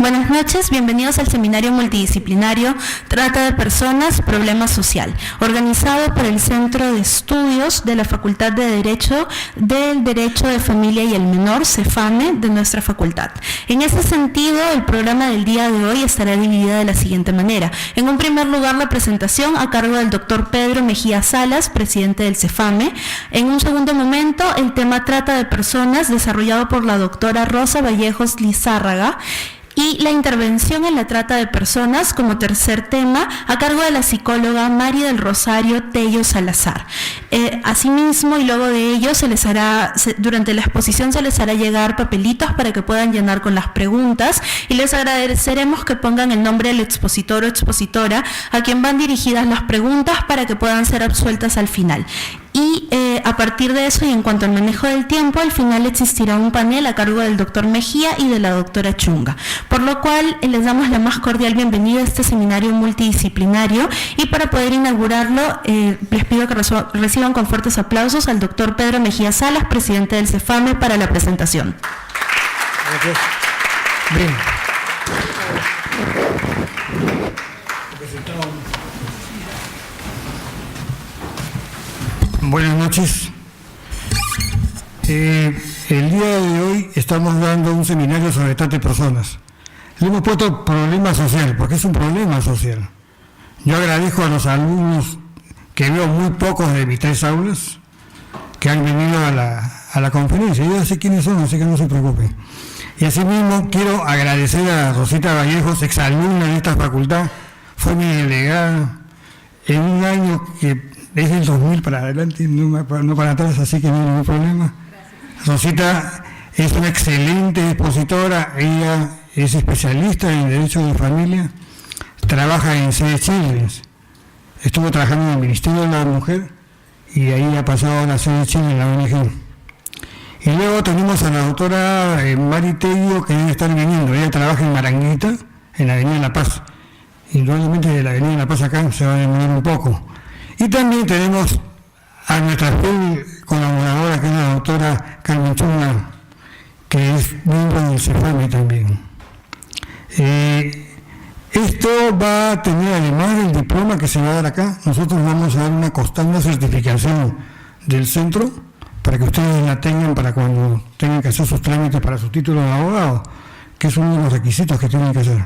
Buenas noches, bienvenidos al seminario multidisciplinario Trata de Personas, Problema Social, organizado por el Centro de Estudios de la Facultad de Derecho del Derecho de Familia y el Menor, CEFAME, de nuestra facultad. En ese sentido, el programa del día de hoy estará dividido de la siguiente manera. En un primer lugar, la presentación a cargo del doctor Pedro Mejía Salas, presidente del CEFAME. En un segundo momento, el tema Trata de Personas, desarrollado por la doctora Rosa Vallejos Lizárraga, y la intervención en la trata de personas como tercer tema a cargo de la psicóloga María del Rosario Tello Salazar. Asimismo, y luego de ello, durante la exposición se les hará llegar papelitos para que puedan llenar con las preguntas y les agradeceremos que pongan el nombre del expositor o expositora a quien van dirigidas las preguntas para que puedan ser absueltas al final. Y a partir de eso y en cuanto al manejo del tiempo, al final existirá un panel a cargo del doctor Mejía y de la doctora Chunga. Por lo cual les damos la más cordial bienvenida a este seminario multidisciplinario y para poder inaugurarlo les pido que reciban con fuertes aplausos al doctor Pedro Mejía Salas, presidente del CEFAME, para la presentación. Gracias. Bien. Buenas noches. El día de hoy estamos dando un seminario sobre trata de personas. Le hemos puesto problema social, porque es un problema social. Yo agradezco a los alumnos, que veo muy pocos de mis 3 aulas, que han venido a la conferencia. Yo ya sé quiénes son, así que no se preocupen. Y asimismo quiero agradecer a Rosita Vallejos, exalumna de esta facultad, fue mi delegada en un año que es del 2000 para adelante, no para atrás, así que no hay ningún problema. Gracias. Rosita es una excelente expositora, ella es especialista en Derecho de Familia, trabaja en Save Children's, estuvo trabajando en el Ministerio de la Mujer y ahí ha pasado a la Save Children's en la ONG. Y luego tenemos a la doctora Mari Tello, que debe estar viniendo, ella trabaja en Maranguita, en la Avenida La Paz. Indudablemente de la Avenida La Paz acá se va a demorar un poco. Y también tenemos a nuestra fiel colaboradora, que es la doctora Carmen Chunga, que es miembro del CEFAME también. Esto va a tener, además del diploma que se va a dar acá, nosotros vamos a dar una constante certificación del centro para que ustedes la tengan para cuando tengan que hacer sus trámites para su título de abogado, que es uno de los requisitos que tienen que hacer.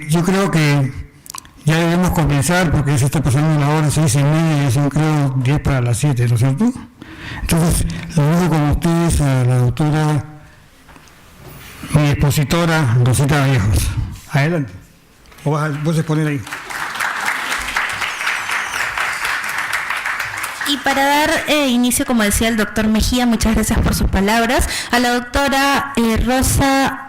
Yo creo que ya debemos comenzar porque se está pasando la hora 6:30 y son creo 10 para las 7, ¿no es cierto? Entonces, lo dejo con ustedes a la doctora, mi expositora, Rosita Vallejos. Adelante. ¿O vos a exponer ahí? Y para dar inicio, como decía el doctor Mejía, muchas gracias por sus palabras, a la doctora Rosa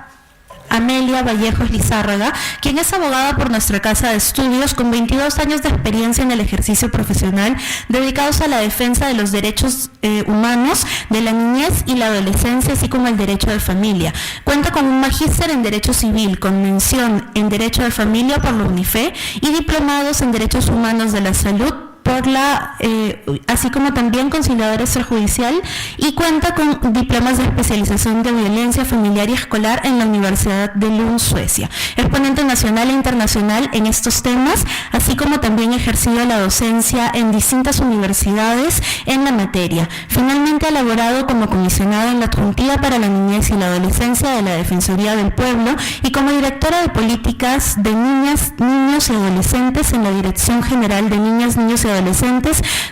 Amelia Vallejos Lizárraga, quien es abogada por nuestra casa de estudios con 22 años de experiencia en el ejercicio profesional dedicados a la defensa de los derechos humanos de la niñez y la adolescencia, así como el derecho de familia. Cuenta con un magíster en Derecho Civil, con mención en Derecho de Familia por la UNIFE y diplomados en Derechos Humanos de la Salud por así como también conciliador extrajudicial, y cuenta con diplomas de especialización de violencia familiar y escolar en la Universidad de Lund, Suecia. Exponente nacional e internacional en estos temas, así como también ha ejercido la docencia en distintas universidades en la materia. Finalmente ha elaborado como comisionado en la Adjuntiva para la Niñez y la Adolescencia de la Defensoría del Pueblo y como directora de políticas de niñas, niños y adolescentes en la Dirección General de Niñas, Niños y Adolescentes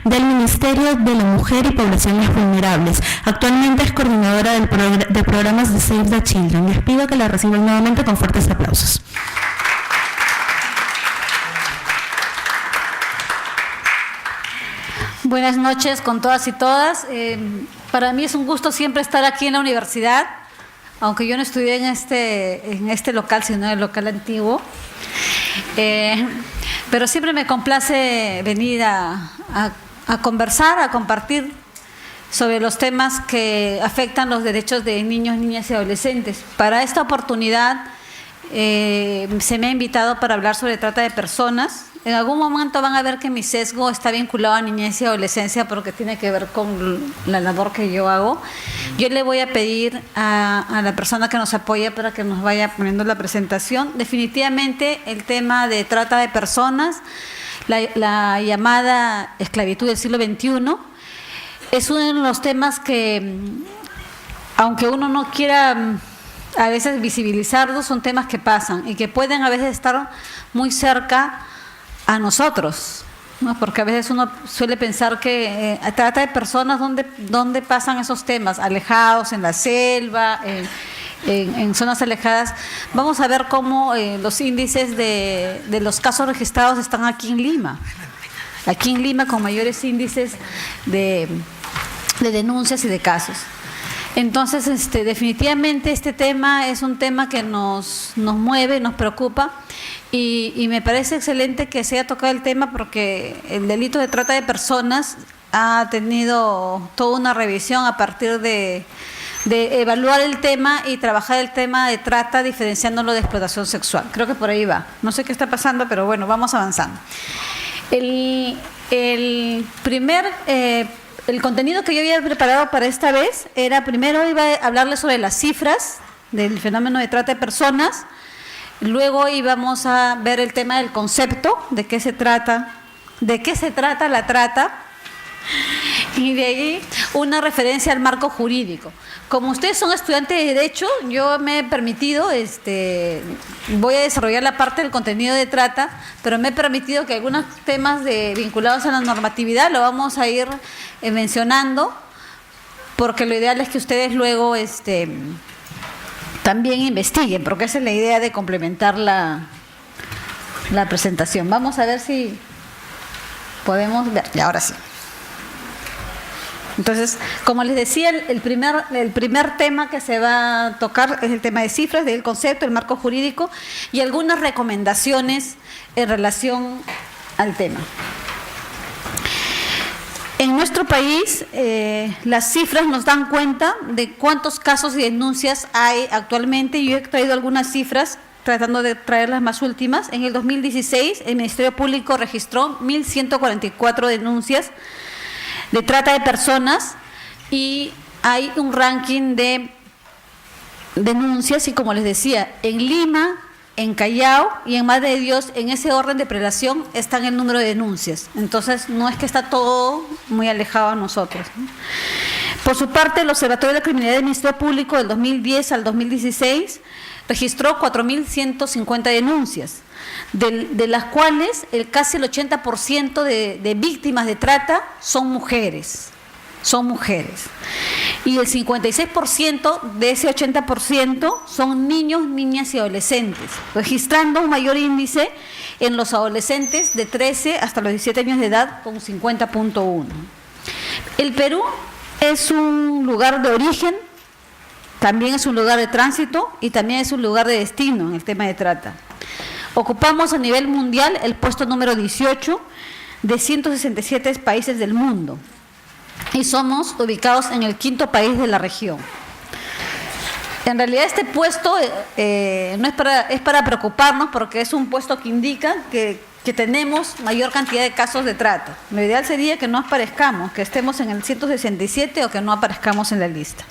del Ministerio de la Mujer y Poblaciones Vulnerables. Actualmente es coordinadora de programas de Save the Children. Les pido que la reciban nuevamente con fuertes aplausos. Buenas noches con todas y todas. Para mí es un gusto siempre estar aquí en la universidad, aunque yo no estudié en este local, sino en el local antiguo. Pero siempre me complace venir a conversar, a compartir sobre los temas que afectan los derechos de niños, niñas y adolescentes. Para esta oportunidad se me ha invitado para hablar sobre trata de personas En algún momento van a ver que mi sesgo está vinculado a niñez y adolescencia porque tiene que ver con la labor que yo hago. Yo le voy a pedir a la persona que nos apoya para que nos vaya poniendo la presentación. Definitivamente el tema de trata de personas, la llamada esclavitud del siglo XXI, es uno de los temas que, aunque uno no quiera a veces visibilizarlos, son temas que pasan y que pueden a veces estar muy cerca a nosotros, ¿no? Porque a veces uno suele pensar que trata de personas donde pasan esos temas, alejados, en la selva, en zonas alejadas. Vamos a ver cómo los índices de los casos registrados están aquí en Lima. Aquí en Lima con mayores índices de denuncias y de casos. Entonces, definitivamente este tema es un tema que nos mueve, nos preocupa y me parece excelente que se haya tocado el tema porque el delito de trata de personas ha tenido toda una revisión a partir de evaluar el tema y trabajar el tema de trata diferenciándolo de explotación sexual. Creo que por ahí va. No sé qué está pasando, pero bueno, vamos avanzando. El contenido que yo había preparado para esta vez era, primero iba a hablarles sobre las cifras del fenómeno de trata de personas, luego íbamos a ver el tema del concepto, de qué se trata la trata, y de ahí una referencia al marco jurídico. Como ustedes son estudiantes de Derecho, yo me he permitido, voy a desarrollar la parte del contenido de trata, pero me he permitido que algunos temas vinculados a la normatividad lo vamos a ir mencionando, porque lo ideal es que ustedes luego también investiguen, porque esa es la idea de complementar la presentación. Vamos a ver si podemos ver. Y ahora sí. Entonces, como les decía, el primer tema que se va a tocar es el tema de cifras, del concepto, el marco jurídico y algunas recomendaciones en relación al tema. En nuestro país, las cifras nos dan cuenta de cuántos casos y denuncias hay actualmente. Yo he traído algunas cifras, tratando de traer las más últimas. En el 2016, el Ministerio Público registró 1.144 denuncias de trata de personas y hay un ranking de denuncias y, como les decía, en Lima, en Callao y en Madre de Dios, en ese orden de prelación están el número de denuncias. Entonces, no es que está todo muy alejado a nosotros, ¿no? Por su parte, el Observatorio de la Criminalidad del Ministerio Público del 2010 al 2016 registró 4.150 denuncias, de las cuales casi el 80% de víctimas de trata son mujeres. Y el 56% de ese 80% son niños, niñas y adolescentes, registrando un mayor índice en los adolescentes de 13 hasta los 17 años de edad, con 50.1. El Perú es un lugar de origen, también es un lugar de tránsito y también es un lugar de destino en el tema de trata. Ocupamos a nivel mundial el puesto número 18 de 167 países del mundo y somos ubicados en el 5º país de la región. En realidad este puesto no es para preocuparnos, porque es un puesto que indica que tenemos mayor cantidad de casos de trata. Lo ideal sería que no aparezcamos, que estemos en el 167 o que no aparezcamos en la lista.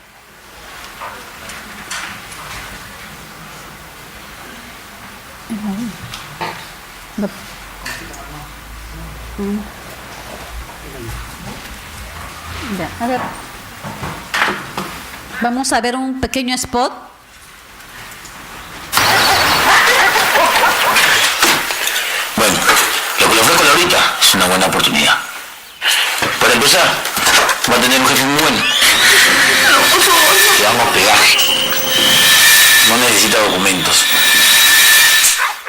Ya, a ver. Vamos a ver un pequeño spot. Bueno, lo que le ofrezco ahorita es una buena oportunidad. Para empezar, va a tener un jefe muy bueno. Le damos pegaje. No necesita documentos.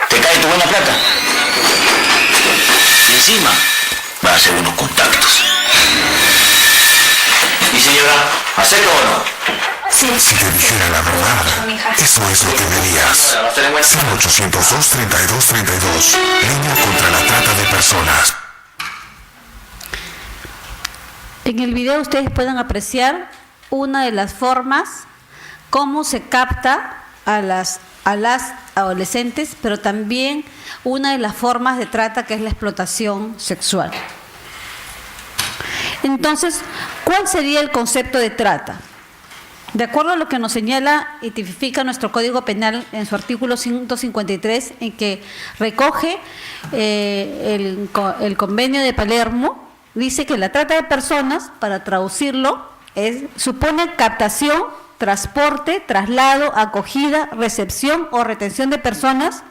Te cae tu buena plata. Y encima va a hacer unos contactos. Y señora, ¿acepta o no? Si te dijera la verdad, eso es lo que verías. 0800-232-32. Línea contra la trata de personas. En el video ustedes pueden apreciar una de las formas cómo se capta a a las adolescentes, pero también una de las formas de trata, que es la explotación sexual. Entonces, ¿cuál sería el concepto de trata? De acuerdo a lo que nos señala y tipifica nuestro Código Penal en su artículo 153, en que recoge el Convenio de Palermo, dice que la trata de personas, para traducirlo, supone captación, transporte, traslado, acogida, recepción o retención de personas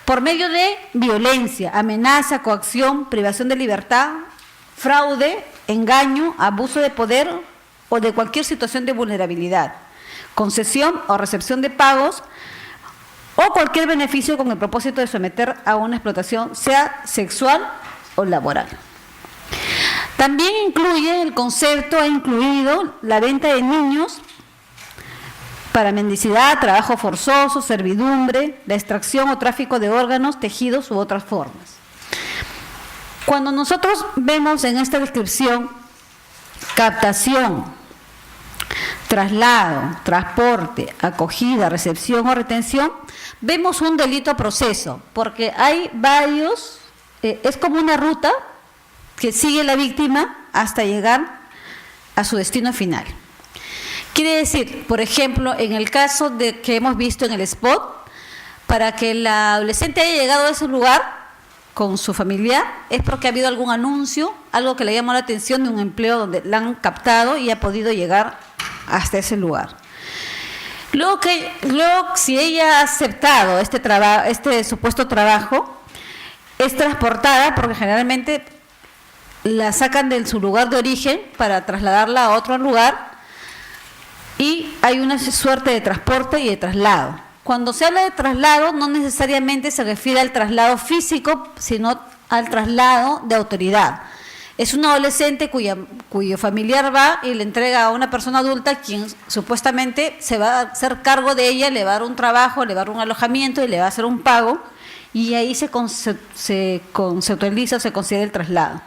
por medio de violencia, amenaza, coacción, privación de libertad, fraude, engaño, abuso de poder o de cualquier situación de vulnerabilidad, concesión o recepción de pagos o cualquier beneficio con el propósito de someter a una explotación, sea sexual o laboral. También incluye el concepto, ha incluido la venta de niños para mendicidad, trabajo forzoso, servidumbre, la extracción o tráfico de órganos, tejidos u otras formas. Cuando nosotros vemos en esta descripción captación, traslado, transporte, acogida, recepción o retención, vemos un delito proceso, porque hay varios, es como una ruta que sigue la víctima hasta llegar a su destino final. Quiere decir, por ejemplo, en el caso de que hemos visto en el spot, para que la adolescente haya llegado a ese lugar con su familiar, es porque ha habido algún anuncio, algo que le llamó la atención de un empleo donde la han captado y ha podido llegar hasta ese lugar. Luego, si ella ha aceptado este supuesto trabajo, es transportada, porque generalmente la sacan de su lugar de origen para trasladarla a otro lugar, y hay una suerte de transporte y de traslado. Cuando se habla de traslado, no necesariamente se refiere al traslado físico, sino al traslado de autoridad. Es un adolescente cuyo familiar va y le entrega a una persona adulta, quien supuestamente se va a hacer cargo de ella, le va a dar un trabajo, le va a dar un alojamiento y le va a hacer un pago, y ahí se conceptualiza, se considera el traslado.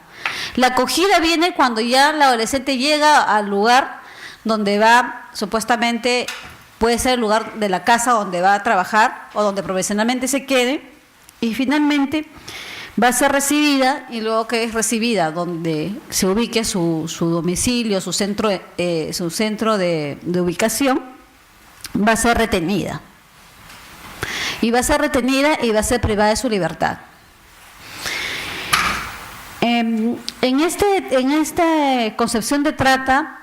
La acogida viene cuando ya la adolescente llega al lugar donde va, supuestamente puede ser el lugar de la casa donde va a trabajar o donde profesionalmente se quede, y finalmente va a ser recibida, y luego que es recibida, donde se ubique su domicilio, su centro de ubicación, va a ser retenida. Y va a ser retenida y va a ser privada de su libertad. En esta concepción de trata,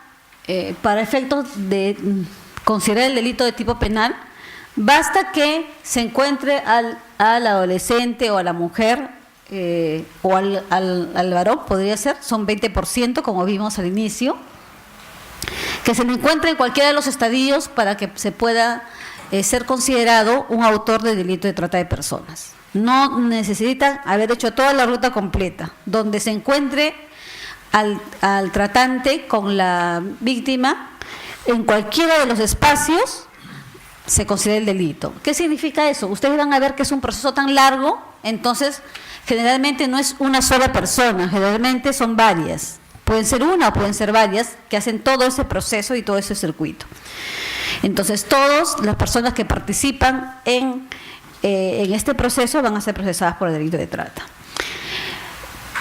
para efectos de considerar el delito de tipo penal, basta que se encuentre al adolescente o a la mujer o al varón, podría ser, son 20%, como vimos al inicio, que se le encuentre en cualquiera de los estadios para que se pueda ser considerado un autor de delito de trata de personas. No necesitan haber hecho toda la ruta completa. Donde se encuentre al tratante con la víctima, en cualquiera de los espacios, se considera el delito. ¿Qué significa eso? Ustedes van a ver que es un proceso tan largo, entonces generalmente no es una sola persona, generalmente son varias. Pueden ser una o pueden ser varias que hacen todo ese proceso y todo ese circuito. Entonces, todas las personas que participan en este proceso van a ser procesadas por el delito de trata.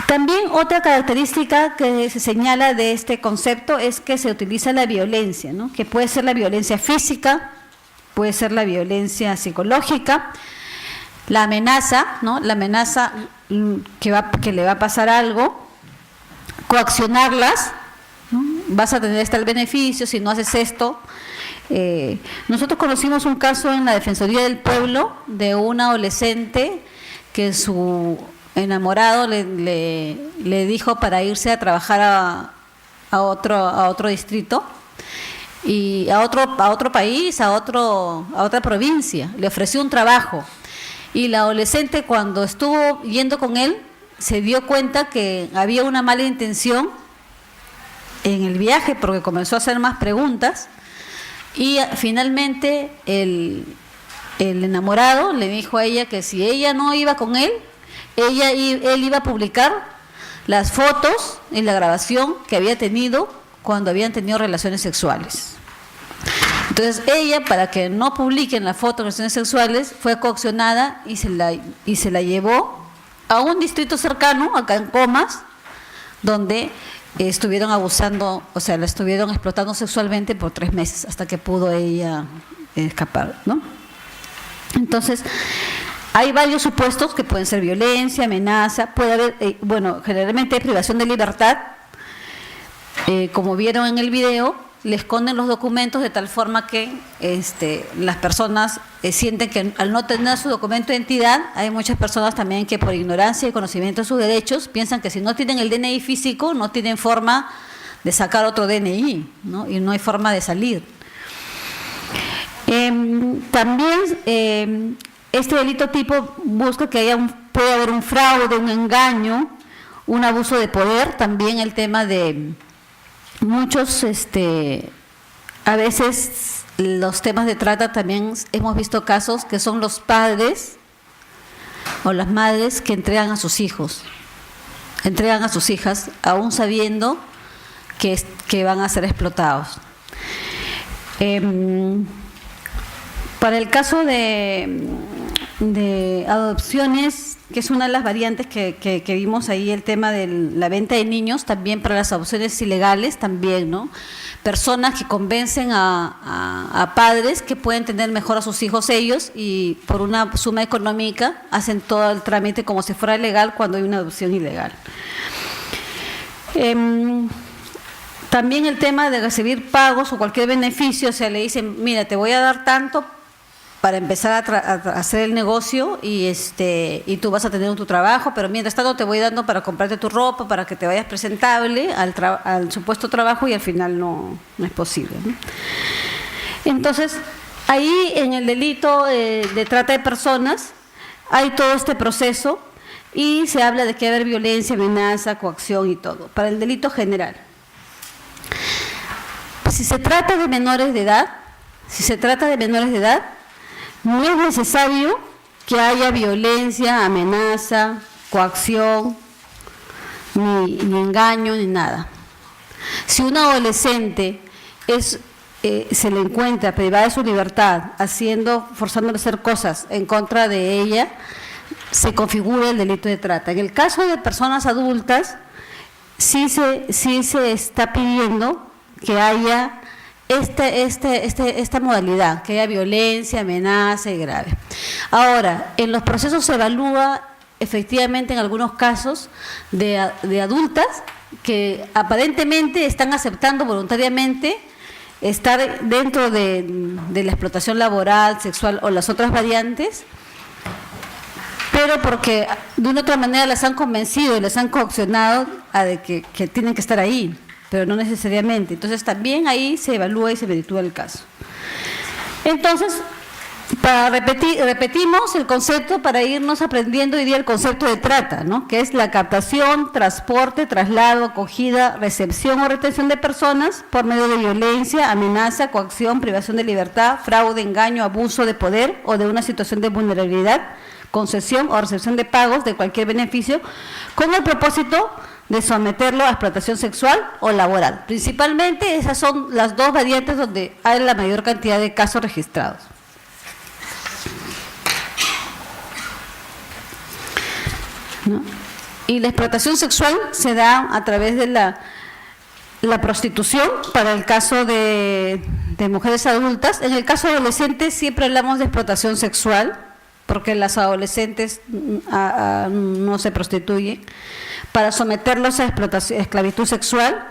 También otra característica que se señala de este concepto es que se utiliza la violencia, ¿no? Que puede ser la violencia física, puede ser la violencia psicológica, la amenaza, ¿no? La amenaza que le va a pasar algo, coaccionarlas, ¿no? Vas a tener el beneficio si no haces esto. Nosotros conocimos un caso en la Defensoría del Pueblo de una adolescente que su enamorado le dijo para irse a trabajar a otro distrito y a otro país, a otra provincia. Le ofreció un trabajo, y la adolescente, cuando estuvo yendo con él, se dio cuenta que había una mala intención en el viaje, porque comenzó a hacer más preguntas, y finalmente el enamorado le dijo a ella que si ella no iba con él, él iba a publicar las fotos y la grabación que había tenido cuando habían tenido relaciones sexuales. Entonces ella, para que no publiquen la foto de agresiones sexuales, fue coaccionada y se la llevó a un distrito cercano, acá en Comas, donde estuvieron abusando, o sea, la estuvieron explotando sexualmente por 3 meses, hasta que pudo ella escapar, ¿no? Entonces, hay varios supuestos que pueden ser violencia, amenaza, puede haber, generalmente hay privación de libertad, como vieron en el video, le esconden los documentos de tal forma que las personas sienten que al no tener su documento de identidad, hay muchas personas también que por ignorancia y conocimiento de sus derechos piensan que si no tienen el DNI físico no tienen forma de sacar otro DNI, ¿no? Y no hay forma de salir. También este delito tipo busca que puede haber un fraude, un engaño, un abuso de poder, también el tema de muchos, a veces los temas de trata también hemos visto casos que son los padres o las madres que entregan a sus hijos, entregan a sus hijas aún sabiendo que van a ser explotados. Para el caso de adopciones, que es una de las variantes que vimos ahí, el tema de la venta de niños, también para las adopciones ilegales, también, ¿no? Personas que convencen a padres que pueden tener mejor a sus hijos ellos y por una suma económica hacen todo el trámite como si fuera legal cuando hay una adopción ilegal. También el tema de recibir pagos o cualquier beneficio, o sea, le dicen, mira, te voy a dar tanto para empezar a hacer el negocio y tú vas a tener tu trabajo, pero mientras tanto te voy dando para comprarte tu ropa, para que te vayas presentable al supuesto trabajo y al final no es posible, ¿no? Entonces, ahí en el delito de trata de personas hay todo este proceso y se habla de que haber violencia, amenaza, coacción y todo, para el delito general. Si se trata de menores de edad, no es necesario que haya violencia, amenaza, coacción, ni engaño, ni nada. Si un adolescente se le encuentra privada de su libertad, forzándole a hacer cosas en contra de ella, se configura el delito de trata. En el caso de personas adultas, sí se está pidiendo que haya esta modalidad, que haya violencia, amenaza y grave. Ahora, en los procesos se evalúa efectivamente en algunos casos de adultas que aparentemente están aceptando voluntariamente estar dentro de la explotación laboral, sexual o las otras variantes, pero porque de una u otra manera las han convencido y les han coaccionado a de que tienen que estar ahí, pero no necesariamente. Entonces también ahí se evalúa y se evalúa el caso. Entonces, repetimos el concepto para irnos aprendiendo hoy día el concepto de trata, ¿no? Que es la captación, transporte, traslado, acogida, recepción o retención de personas por medio de violencia, amenaza, coacción, privación de libertad, fraude, engaño, abuso de poder o de una situación de vulnerabilidad, concesión o recepción de pagos de cualquier beneficio con el propósito de someterlo a explotación sexual o laboral. Principalmente esas son las dos variantes donde hay la mayor cantidad de casos registrados. ¿No? Y la explotación sexual se da a través de la prostitución para el caso de mujeres adultas. En el caso de adolescentes siempre hablamos de explotación sexual, porque las adolescentes no se prostituyen, para someterlos a esclavitud sexual.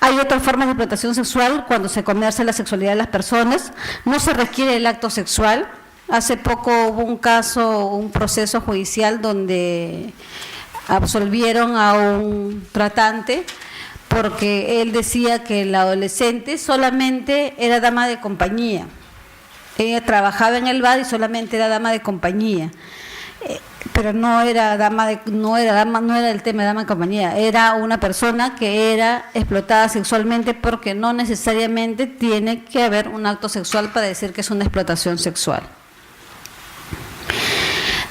Hay otras formas de explotación sexual cuando se comercia la sexualidad de las personas, no se requiere el acto sexual. Hace poco hubo un proceso judicial donde absolvieron a un tratante porque él decía que la adolescente solamente era dama de compañía. Ella trabajaba en el bar y solamente era dama de compañía, pero no era el tema de dama de compañía, era una persona que era explotada sexualmente, porque no necesariamente tiene que haber un acto sexual para decir que es una explotación sexual.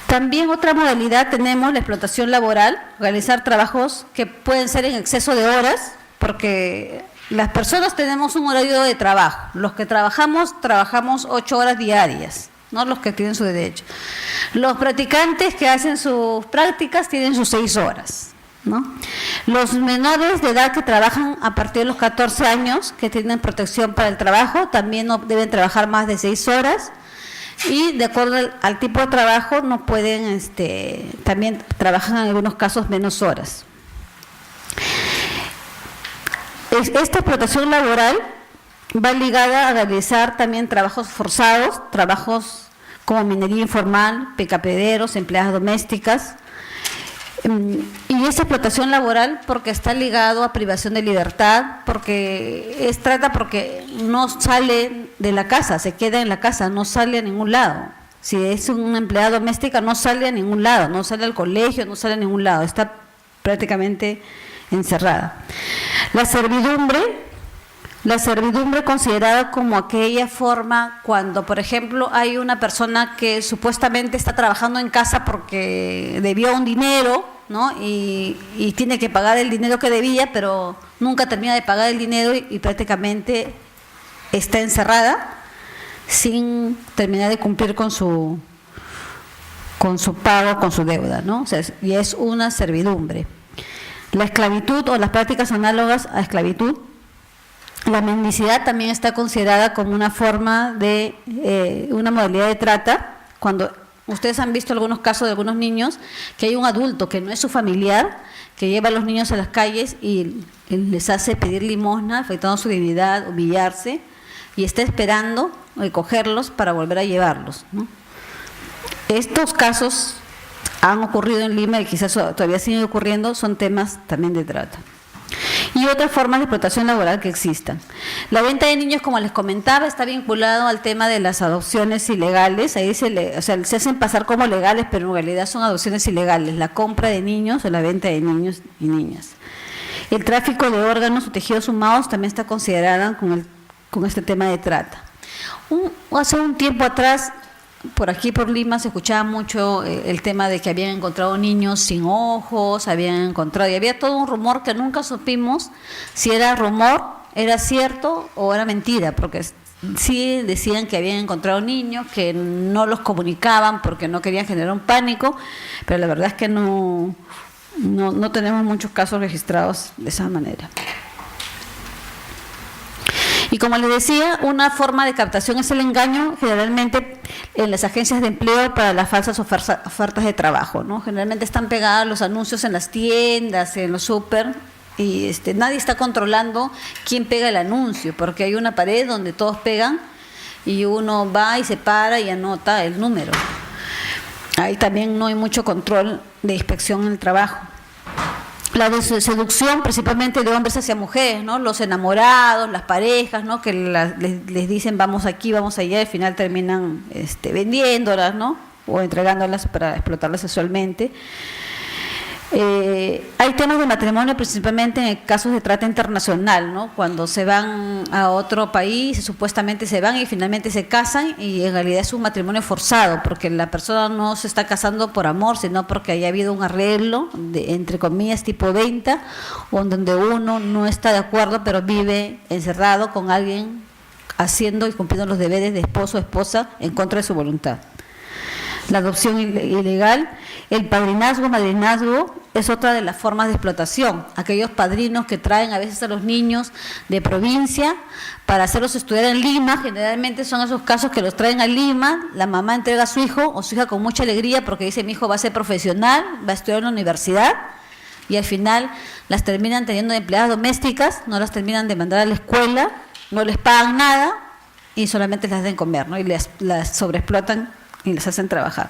También otra modalidad tenemos la explotación laboral, realizar trabajos que pueden ser en exceso de horas, porque las personas tenemos un horario de trabajo. Los que trabajamos 8 horas diarias, ¿no? Los que tienen su derecho. Los practicantes que hacen sus prácticas tienen sus 6 horas, ¿no? Los menores de edad que trabajan a partir de los 14 años, que tienen protección para el trabajo, también no deben trabajar más de 6 horas. Y de acuerdo al tipo de trabajo no pueden, también trabajan en algunos casos menos horas. Esta explotación laboral va ligada a realizar también trabajos forzados, trabajos como minería informal, picapederos, empleadas domésticas. Y esa explotación laboral porque está ligado a privación de libertad, porque porque no sale de la casa, se queda en la casa, no sale a ningún lado. Si es una empleada doméstica no sale a ningún lado, no sale al colegio, no sale a ningún lado, está prácticamente encerrada. La servidumbre considerada como aquella forma cuando, por ejemplo, hay una persona que supuestamente está trabajando en casa porque debió un dinero, ¿no? Y tiene que pagar el dinero que debía, pero nunca termina de pagar el dinero y prácticamente está encerrada sin terminar de cumplir con su pago, con su deuda, ¿no? O sea, y es una servidumbre. La esclavitud o las prácticas análogas a esclavitud. La mendicidad también está considerada como una forma de, una modalidad de trata, cuando ustedes han visto algunos casos de algunos niños que hay un adulto que no es su familiar, que lleva a los niños a las calles y les hace pedir limosna, afectando su dignidad, humillarse, y está esperando cogerlos para volver a llevarlos, ¿no? Estos casos han ocurrido en Lima y quizás todavía siguen ocurriendo, son temas también de trata. Y otras formas de explotación laboral que existan. La venta de niños, como les comentaba, está vinculado al tema de las adopciones ilegales. Ahí se hacen pasar como legales, pero en realidad son adopciones ilegales. La compra de niños o la venta de niños y niñas. El tráfico de órganos o tejidos humanos también está considerada con este tema de trata. Hace un tiempo atrás, por aquí por Lima se escuchaba mucho el tema de que habían encontrado niños sin ojos, y había todo un rumor que nunca supimos si era rumor, era cierto o era mentira, porque sí decían que habían encontrado niños, que no los comunicaban porque no querían generar un pánico, pero la verdad es que no tenemos muchos casos registrados de esa manera. Y como les decía, una forma de captación es el engaño, generalmente en las agencias de empleo para las falsas ofertas de trabajo, ¿no? Generalmente están pegados los anuncios en las tiendas, en los súper, y nadie está controlando quién pega el anuncio, porque hay una pared donde todos pegan y uno va y se para y anota el número. Ahí también no hay mucho control de inspección en el trabajo. La seducción principalmente de hombres hacia mujeres, ¿no? Los enamorados, las parejas, ¿no? Que les dicen vamos aquí, vamos allá, y al final terminan vendiéndolas, ¿no? O entregándolas para explotarlas sexualmente. Hay temas de matrimonio principalmente en casos de trata internacional, ¿no? Cuando se van a otro país, supuestamente se van y finalmente se casan y en realidad es un matrimonio forzado porque la persona no se está casando por amor, sino porque haya habido un arreglo, entre comillas, tipo venta, o donde uno no está de acuerdo pero vive encerrado con alguien haciendo y cumpliendo los deberes de esposo o esposa en contra de su voluntad. La adopción ilegal, el padrinazgo, madrinazgo es otra de las formas de explotación. Aquellos padrinos que traen a veces a los niños de provincia para hacerlos estudiar en Lima, generalmente son esos casos que los traen a Lima, la mamá entrega a su hijo o su hija con mucha alegría porque dice mi hijo va a ser profesional, va a estudiar en la universidad, y al final las terminan teniendo de empleadas domésticas, no las terminan de mandar a la escuela, no les pagan nada y solamente las den comer, ¿no? Y las sobreexplotan y les hacen trabajar.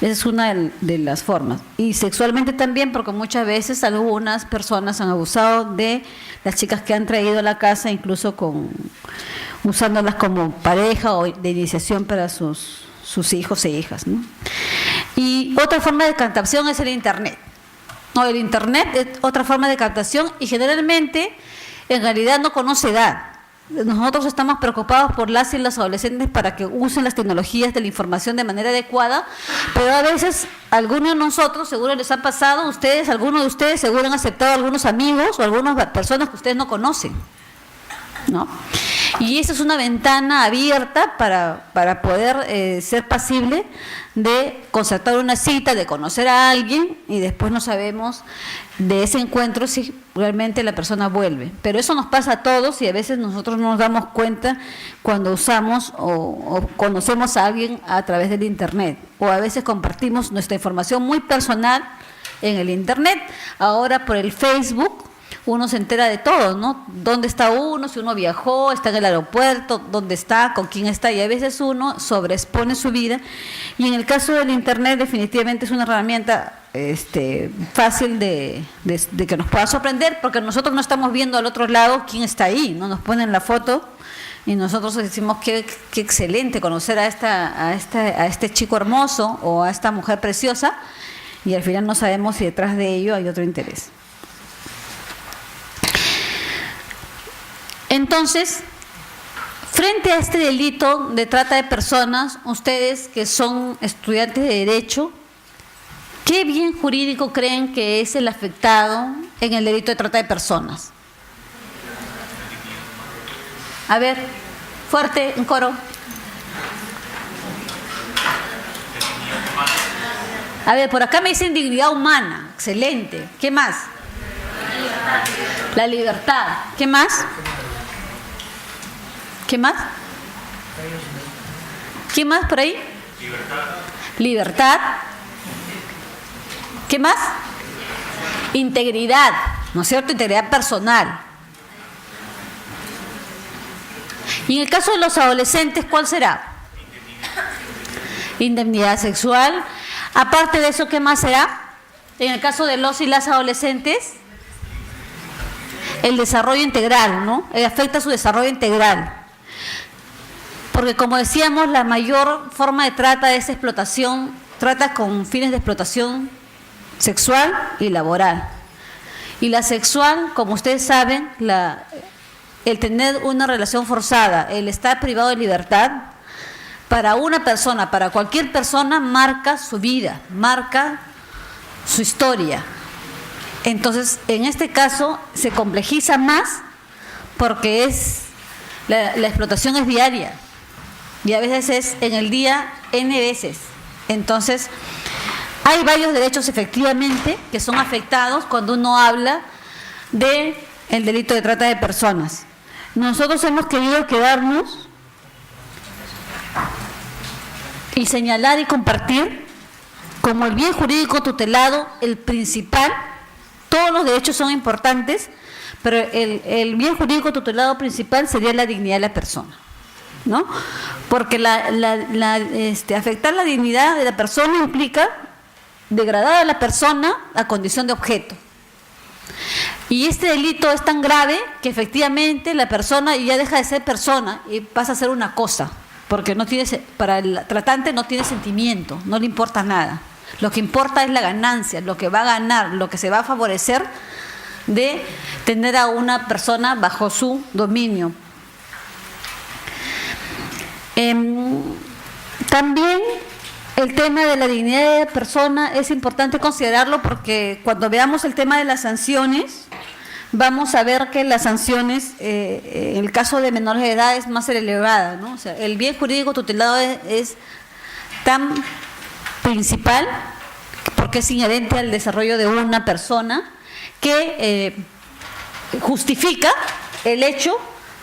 Esa es una de las formas. Y sexualmente también, porque muchas veces algunas personas han abusado de las chicas que han traído a la casa, incluso usándolas como pareja o de iniciación para sus hijos e hijas, ¿no? Y otra forma de captación es el Internet. No, el Internet es otra forma de captación y generalmente en realidad no conoce edad. Nosotros estamos preocupados por las y los adolescentes para que usen las tecnologías de la información de manera adecuada, pero a veces algunos de nosotros, seguro les ha pasado, algunos de ustedes seguro han aceptado a algunos amigos o algunas personas que ustedes no conocen, ¿no? Y esa es una ventana abierta para poder ser pasible de concertar una cita, de conocer a alguien y después no sabemos de ese encuentro si realmente la persona vuelve. Pero eso nos pasa a todos y a veces nosotros no nos damos cuenta cuando usamos o conocemos a alguien a través del Internet, o a veces compartimos nuestra información muy personal en el Internet. Ahora por el Facebook uno se entera de todo, ¿no? ¿Dónde está uno? Si uno viajó, está en el aeropuerto, dónde está, con quién está, y a veces uno sobreexpone su vida. Y en el caso del Internet definitivamente es una herramienta fácil de que nos pueda sorprender, porque nosotros no estamos viendo al otro lado quién está ahí, ¿no? Nos ponen la foto y nosotros decimos qué excelente conocer a este chico hermoso o a esta mujer preciosa, y al final no sabemos si detrás de ello hay otro interés. Entonces, frente a este delito de trata de personas, ustedes que son estudiantes de Derecho, ¿qué bien jurídico creen que es el afectado en el delito de trata de personas? A ver, fuerte, en coro. A ver, por acá me dicen dignidad humana, excelente. ¿Qué más? La libertad. ¿Qué más? ¿Qué más? ¿Qué más por ahí? Libertad. ¿Qué más? Integridad, ¿no es cierto? Integridad personal. Y en el caso de los adolescentes, ¿cuál será? Indemnidad sexual. Aparte de eso, ¿qué más será? En el caso de los y las adolescentes, el desarrollo integral, ¿no? Afecta su desarrollo integral. Porque como decíamos, la mayor forma de trata es explotación, trata con fines de explotación sexual y laboral. Y la sexual, como ustedes saben, el tener una relación forzada, el estar privado de libertad, para una persona, para cualquier persona, marca su vida, marca su historia. Entonces, en este caso, se complejiza más porque la explotación es diaria. Y a veces es en el día N veces. Entonces, hay varios derechos efectivamente que son afectados cuando uno habla del delito de trata de personas. Nosotros hemos querido quedarnos y señalar y compartir como el bien jurídico tutelado, el principal. Todos los derechos son importantes, pero el bien jurídico tutelado principal sería la dignidad de la persona, ¿no? Porque afectar la dignidad de la persona implica degradar a la persona a condición de objeto. Y este delito es tan grave que efectivamente la persona ya deja de ser persona y pasa a ser una cosa, porque para el tratante no tiene sentimiento, no le importa nada. Lo que importa es la ganancia, lo que va a ganar, lo que se va a favorecer de tener a una persona bajo su dominio. También el tema de la dignidad de la persona es importante considerarlo, porque cuando veamos el tema de las sanciones, vamos a ver que las sanciones, en el caso de menores de edad, es más elevada, ¿no? O sea, el bien jurídico tutelado es tan principal, porque es inherente al desarrollo de una persona, que justifica el hecho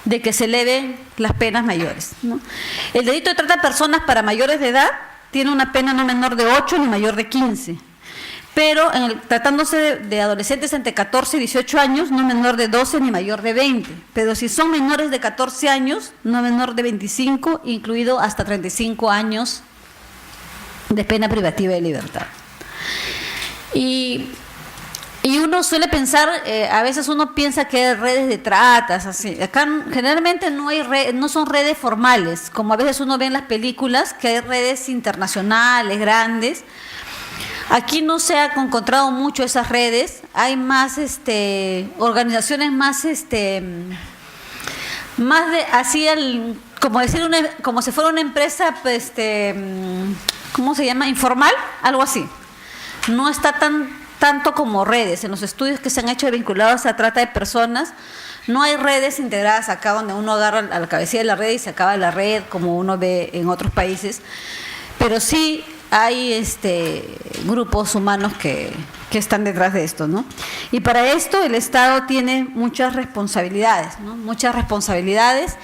de que se eleven las penas mayores, ¿no? El delito de trata de personas para mayores de edad tiene una pena no menor de 8 ni mayor de 15, pero tratándose de adolescentes entre 14 y 18 años, no menor de 12 ni mayor de 20, pero si son menores de 14 años, no menor de 25, incluido hasta 35 años de pena privativa de libertad. Y uno suele pensar, a veces uno piensa que hay redes de tratas, así. Acá generalmente no son redes formales, como a veces uno ve en las películas, que hay redes internacionales, grandes. Aquí no se ha encontrado mucho esas redes, hay más organizaciones más como decir como si fuera una empresa, ¿cómo se llama? Informal, algo así. No está tanto como redes. En los estudios que se han hecho vinculados a trata de personas, No hay redes integradas acá donde uno agarra a la cabecilla de la red y se acaba la red, como uno ve en otros países, pero sí hay grupos humanos que están detrás de esto, ¿no? Y para esto el Estado tiene muchas responsabilidades, ¿no? Muchas responsabilidades,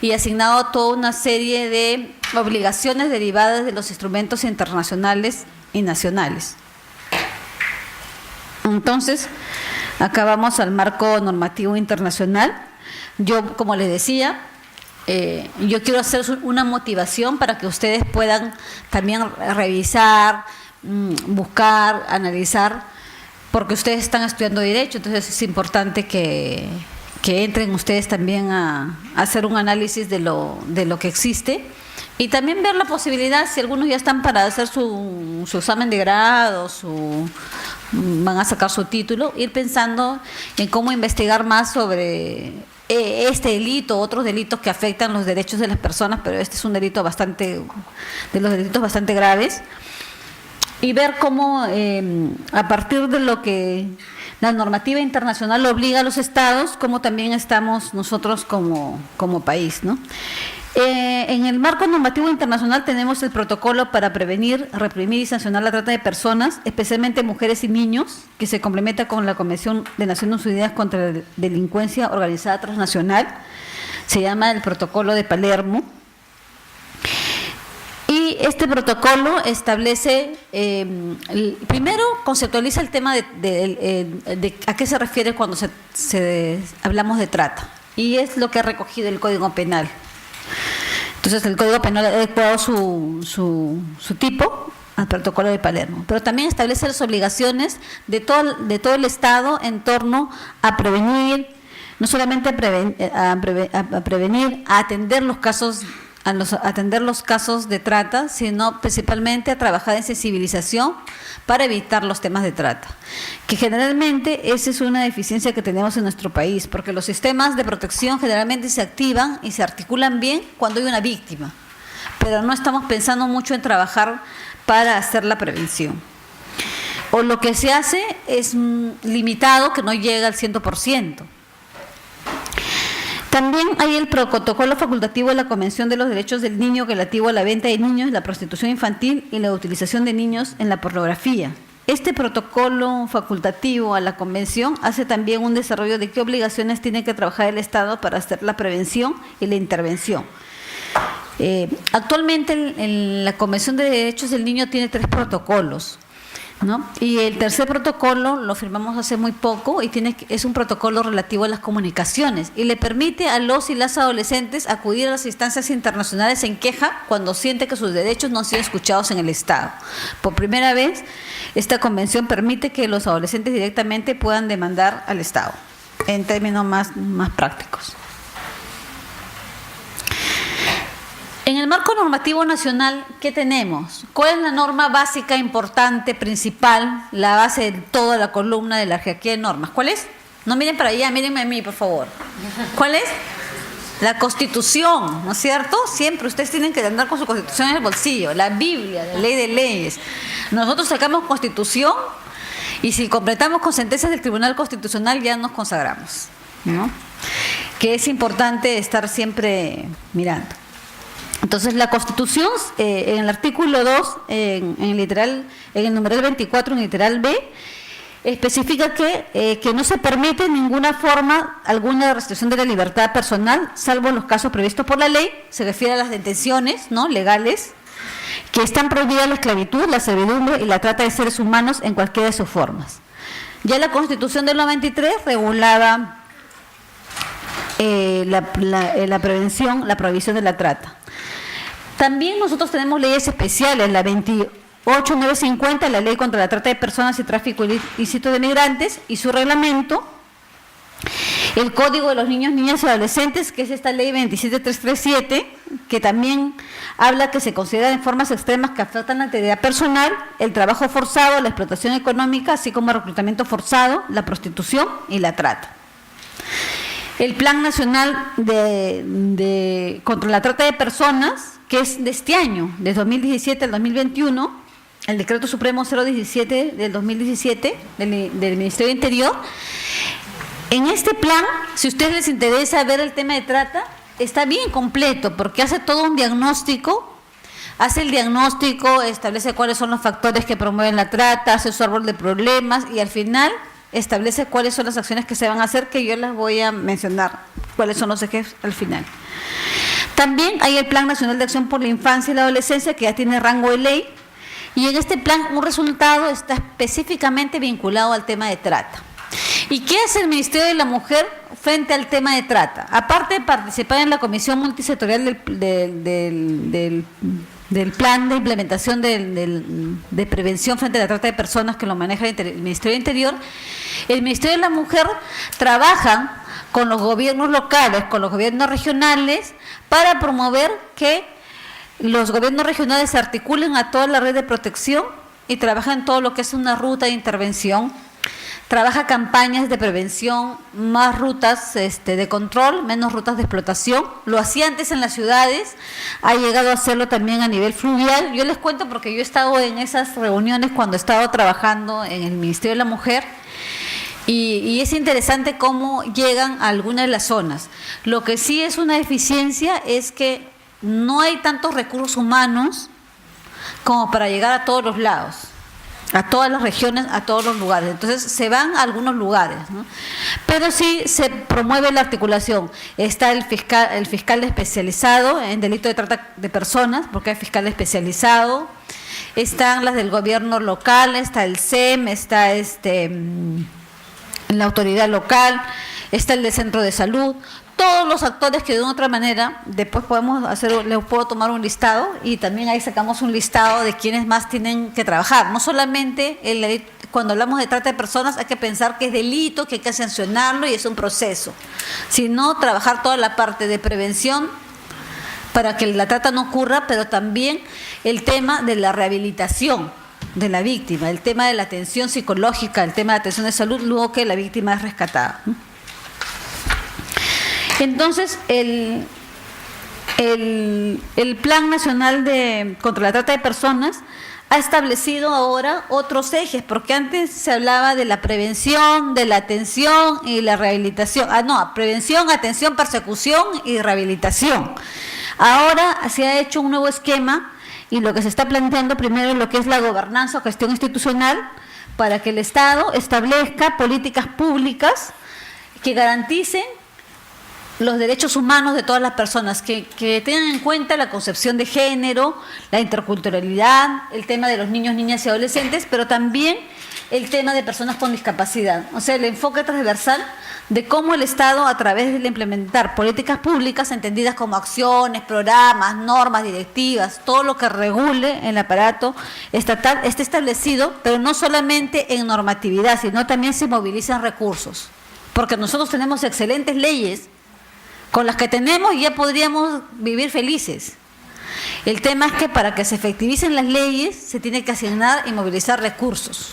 y asignado toda una serie de obligaciones derivadas de los instrumentos internacionales y nacionales. Entonces, acá vamos al marco normativo internacional. Yo, como les decía, yo quiero hacer una motivación para que ustedes puedan también revisar, buscar, analizar, porque ustedes están estudiando Derecho, entonces es importante que entren ustedes también a hacer un análisis de lo que existe, y también ver la posibilidad, si algunos ya están para hacer su examen de grado, van a sacar su título, ir pensando en cómo investigar más sobre este delito, otros delitos que afectan los derechos de las personas, pero este es un delito de los delitos bastante graves, y ver cómo a partir de lo que la normativa internacional obliga a los estados, cómo también estamos nosotros como país, ¿no? En el marco normativo internacional tenemos el protocolo para prevenir, reprimir y sancionar la trata de personas, especialmente mujeres y niños, que se complementa con la Convención de Naciones Unidas contra la Delincuencia Organizada Transnacional. Se llama el Protocolo de Palermo. Y este protocolo establece, primero conceptualiza el tema de a qué se refiere cuando hablamos de trata, y es lo que ha recogido el Código Penal. Entonces el Código Penal ha adecuado su tipo al Protocolo de Palermo, pero también establece las obligaciones de todo el Estado en torno a prevenir, no solamente a prevenir, a atender los casos de trata, sino principalmente a trabajar en sensibilización para evitar los temas de trata, que generalmente esa es una deficiencia que tenemos en nuestro país, porque los sistemas de protección generalmente se activan y se articulan bien cuando hay una víctima, pero no estamos pensando mucho en trabajar para hacer la prevención. O lo que se hace es limitado, que no llega al 100%. También hay el protocolo facultativo de la Convención de los Derechos del Niño relativo a la venta de niños, la prostitución infantil y la utilización de niños en la pornografía. Este protocolo facultativo a la Convención hace también un desarrollo de qué obligaciones tiene que trabajar el Estado para hacer la prevención y la intervención. Actualmente la Convención de Derechos del Niño tiene 3 protocolos, ¿no? Y el tercer protocolo lo firmamos hace muy poco y es un protocolo relativo a las comunicaciones y le permite a los y las adolescentes acudir a las instancias internacionales en queja cuando siente que sus derechos no han sido escuchados en el Estado. Por primera vez, esta convención permite que los adolescentes directamente puedan demandar al Estado, en términos más prácticos. En el marco normativo nacional, ¿qué tenemos? ¿Cuál es la norma básica, importante, principal, la base de toda la columna de la jerarquía de normas? ¿Cuál es? No miren para allá, mírenme a mí, por favor. ¿Cuál es? La Constitución, ¿no es cierto? Siempre ustedes tienen que andar con su Constitución en el bolsillo, la Biblia, la ley de leyes. Nosotros sacamos Constitución y si completamos con sentencias del Tribunal Constitucional ya nos consagramos, ¿no? Que es importante estar siempre mirando. Entonces, la Constitución, en el artículo 2, en el numeral 24, en el literal B, especifica que no se permite en ninguna forma alguna restricción de la libertad personal, salvo en los casos previstos por la ley. Se refiere a las detenciones, ¿no?, legales, que están prohibidas la esclavitud, la servidumbre y la trata de seres humanos en cualquiera de sus formas. Ya la Constitución del 93 regulaba la prevención, la prohibición de la trata. También nosotros tenemos leyes especiales, la 28950, la Ley contra la Trata de Personas y Tráfico Ilícito de Migrantes, y su reglamento, el Código de los Niños, Niñas y Adolescentes, que es esta Ley 27337, que también habla que se consideran formas extremas que afectan la integridad personal, el trabajo forzado, la explotación económica, así como el reclutamiento forzado, la prostitución y la trata. El Plan Nacional contra la Trata de Personas, que es de este año, de 2017 al 2021, el Decreto Supremo 017 del 2017 del Ministerio de Interior, En este plan, si a ustedes les interesa ver el tema de trata, está bien completo porque hace todo un diagnóstico. Hace el diagnóstico, establece cuáles son los factores que promueven la trata, hace su árbol de problemas y al final establece cuáles son las acciones que se van a hacer, que yo las voy a mencionar, cuáles son los ejes al final. También hay el Plan Nacional de Acción por la Infancia y la Adolescencia, que ya tiene rango de ley, y en este plan un resultado está específicamente vinculado al tema de trata. ¿Y qué hace el Ministerio de la Mujer frente al tema de trata? Aparte de participar en la Comisión Multisectorial del plan de implementación de prevención frente a la trata de personas, que lo maneja el Ministerio del Interior, el Ministerio de la Mujer trabaja con los gobiernos locales, con los gobiernos regionales, para promover que los gobiernos regionales se articulen a toda la red de protección y trabajan en todo lo que es una ruta de intervención. Trabaja campañas de prevención, más rutas de control, menos rutas de explotación. Lo hacía antes en las ciudades, ha llegado a hacerlo también a nivel fluvial. Yo les cuento porque yo he estado en esas reuniones cuando he estado trabajando en el Ministerio de la Mujer y es interesante cómo llegan a algunas de las zonas. Lo que sí es una deficiencia es que no hay tantos recursos humanos como para llegar a todos los lados, a todas las regiones, a todos los lugares. Entonces se van a algunos lugares, ¿no? Pero sí se promueve la articulación. Está el fiscal especializado en delito de trata de personas, porque hay fiscal especializado. Están las del gobierno local, está el SEM, está la autoridad local, está el del centro de salud. Todos los actores que de una u otra manera, después les puedo tomar un listado y también ahí sacamos un listado de quienes más tienen que trabajar. No solamente cuando hablamos de trata de personas hay que pensar que es delito, que hay que sancionarlo y es un proceso, sino trabajar toda la parte de prevención para que la trata no ocurra, pero también el tema de la rehabilitación de la víctima, el tema de la atención psicológica, el tema de atención de salud, luego que la víctima es rescatada. Entonces, el Plan Nacional contra la Trata de Personas ha establecido ahora otros ejes, porque antes se hablaba de la prevención, de la atención y la rehabilitación. Prevención, atención, persecución y rehabilitación. Ahora se ha hecho un nuevo esquema y lo que se está planteando primero es lo que es la gobernanza o gestión institucional, para que el Estado establezca políticas públicas que garanticen los derechos humanos de todas las personas, que tengan en cuenta la concepción de género, la interculturalidad, el tema de los niños, niñas y adolescentes, pero también el tema de personas con discapacidad. O sea, el enfoque transversal de cómo el Estado, a través de implementar políticas públicas entendidas como acciones, programas, normas, directivas, todo lo que regule el aparato estatal esté establecido, pero no solamente en normatividad, sino también se movilizan recursos. Porque nosotros tenemos excelentes leyes, con las que tenemos ya podríamos vivir felices. El tema es que para que se efectivicen las leyes se tiene que asignar y movilizar recursos.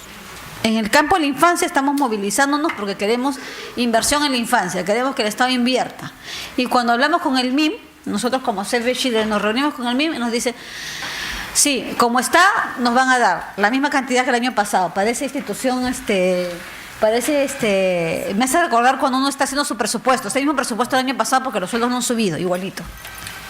En el campo de la infancia estamos movilizándonos porque queremos inversión en la infancia, queremos que el Estado invierta. Y cuando hablamos con el MIM, nosotros como Save the Children nos reunimos con el MIM y nos dice, sí, como está, nos van a dar la misma cantidad que el año pasado. Para esa institución, me hace recordar cuando uno está haciendo su presupuesto, ese mismo presupuesto del año pasado porque los sueldos no han subido, igualito.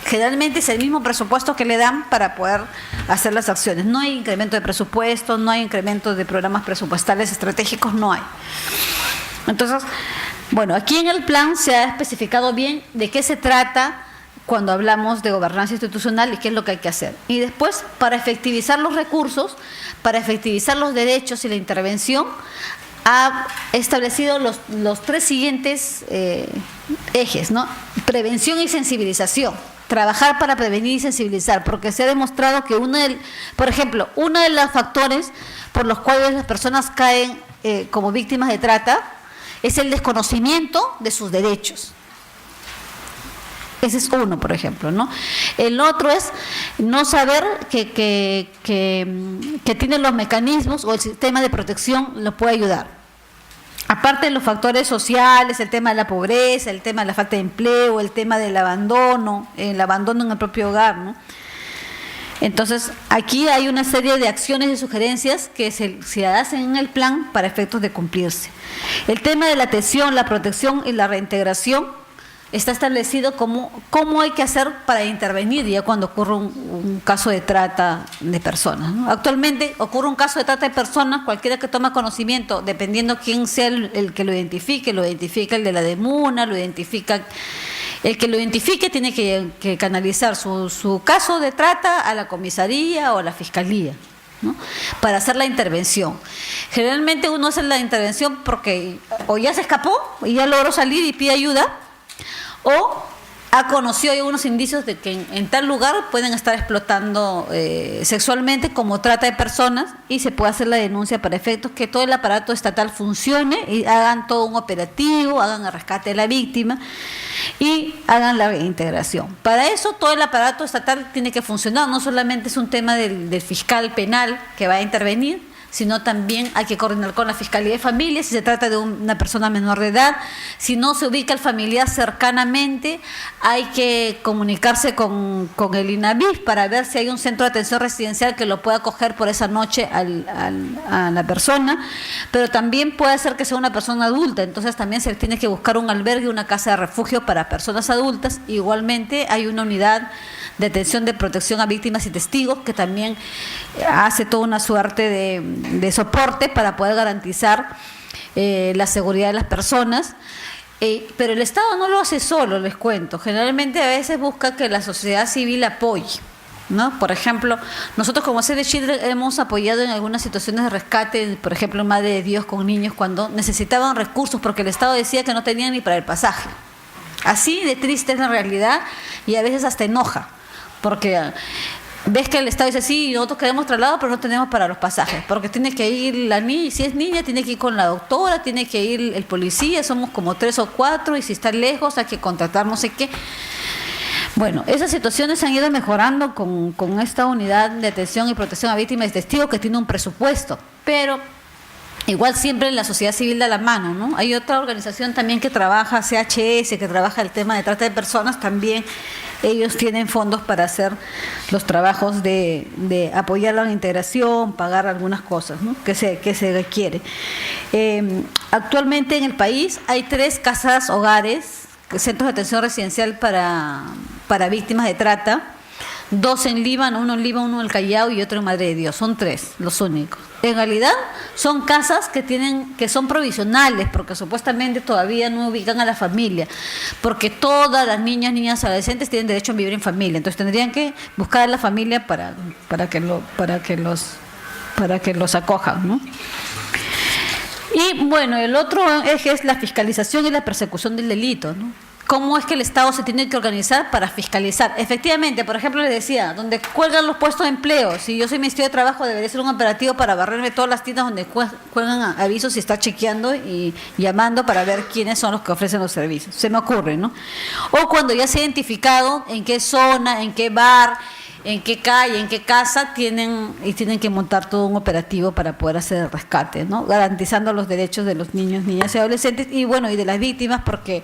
Generalmente es el mismo presupuesto que le dan para poder hacer las acciones. No hay incremento de presupuesto, no hay incremento de programas presupuestales estratégicos, no hay. Entonces, bueno, aquí en el plan se ha especificado bien de qué se trata cuando hablamos de gobernanza institucional y qué es lo que hay que hacer. Y después, para efectivizar los recursos, para efectivizar los derechos y la intervención, ha establecido los tres siguientes ejes, ¿no? Prevención y sensibilización. Trabajar para prevenir y sensibilizar, porque se ha demostrado que por ejemplo, uno de los factores por los cuales las personas caen como víctimas de trata es el desconocimiento de sus derechos. Ese es uno, por ejemplo, ¿no? El otro es no saber que tiene los mecanismos o el sistema de protección lo puede ayudar. Aparte de los factores sociales, el tema de la pobreza, el tema de la falta de empleo, el tema del abandono, el abandono en el propio hogar, ¿no? Entonces, aquí hay una serie de acciones y sugerencias que se hacen en el plan para efectos de cumplirse. El tema de la atención, la protección y la reintegración está establecido cómo hay que hacer para intervenir ya cuando ocurre un caso de trata de personas, ¿no? Actualmente ocurre un caso de trata de personas, cualquiera que toma conocimiento, dependiendo quién sea el que lo identifique el de la DEMUNA, lo identifica. El que lo identifique tiene que canalizar su caso de trata a la comisaría o a la fiscalía, ¿no? Para hacer la intervención. Generalmente uno hace la intervención porque o ya se escapó y ya logró salir y pide ayuda, o ha conocido algunos indicios de que en tal lugar pueden estar explotando sexualmente como trata de personas, y se puede hacer la denuncia para efectos que todo el aparato estatal funcione y hagan todo un operativo, hagan el rescate de la víctima y hagan la reintegración. Para eso todo el aparato estatal tiene que funcionar, no solamente es un tema del fiscal penal que va a intervenir, sino también hay que coordinar con la Fiscalía de Familia si se trata de una persona menor de edad. Si no se ubica el familiar cercanamente, hay que comunicarse con el INAVIF para ver si hay un centro de atención residencial que lo pueda acoger por esa noche a la persona, pero también puede ser que sea una persona adulta, entonces también se tiene que buscar un albergue, una casa de refugio para personas adultas. Igualmente hay una unidad de atención de protección a víctimas y testigos que también hace toda una suerte de soporte para poder garantizar la seguridad de las personas. Pero el Estado no lo hace solo, les cuento. Generalmente a veces busca que la sociedad civil apoye, ¿no? Por ejemplo, nosotros como Save the Children hemos apoyado en algunas situaciones de rescate, por ejemplo, Madre de Dios con niños cuando necesitaban recursos porque el Estado decía que no tenían ni para el pasaje. Así de triste es la realidad, y a veces hasta enoja, porque ves que el Estado dice, sí, nosotros queremos traslado, pero no tenemos para los pasajes, porque tiene que ir la niña, si es niña, tiene que ir con la doctora, tiene que ir el policía, somos como 3 o 4, y si está lejos hay que contratar no sé qué. Bueno, esas situaciones se han ido mejorando con esta unidad de atención y protección a víctimas y testigos que tiene un presupuesto, pero igual siempre la sociedad civil da la mano, ¿no? Hay otra organización también que trabaja, CHS, que trabaja el tema de trata de personas, también ellos tienen fondos para hacer los trabajos de apoyar la integración, pagar algunas cosas, ¿no? que se requiere. Actualmente en el país hay 3 casas hogares, centros de atención residencial para víctimas de trata, 2 en Lima, uno en Lima, uno en el Callao y otro en Madre de Dios. Son 3 los únicos. En realidad son casas que son provisionales, porque supuestamente todavía no ubican a la familia, porque todas las niñas, adolescentes tienen derecho a vivir en familia, entonces tendrían que buscar a la familia para que los acojan, ¿no? Y bueno, el otro eje es la fiscalización y la persecución del delito, ¿no? ¿Cómo es que el Estado se tiene que organizar para fiscalizar? Efectivamente, por ejemplo, les decía, donde cuelgan los puestos de empleo, si yo soy Ministerio de Trabajo, debería ser un operativo para barrerme todas las tiendas donde cuelgan avisos y está chequeando y llamando para ver quiénes son los que ofrecen los servicios. Se me ocurre, ¿no? O cuando ya se ha identificado en qué zona, en qué bar, en qué calle, en qué casa tienen que montar todo un operativo para poder hacer el rescate, ¿no? Garantizando los derechos de los niños, niñas y adolescentes y bueno, y de las víctimas, porque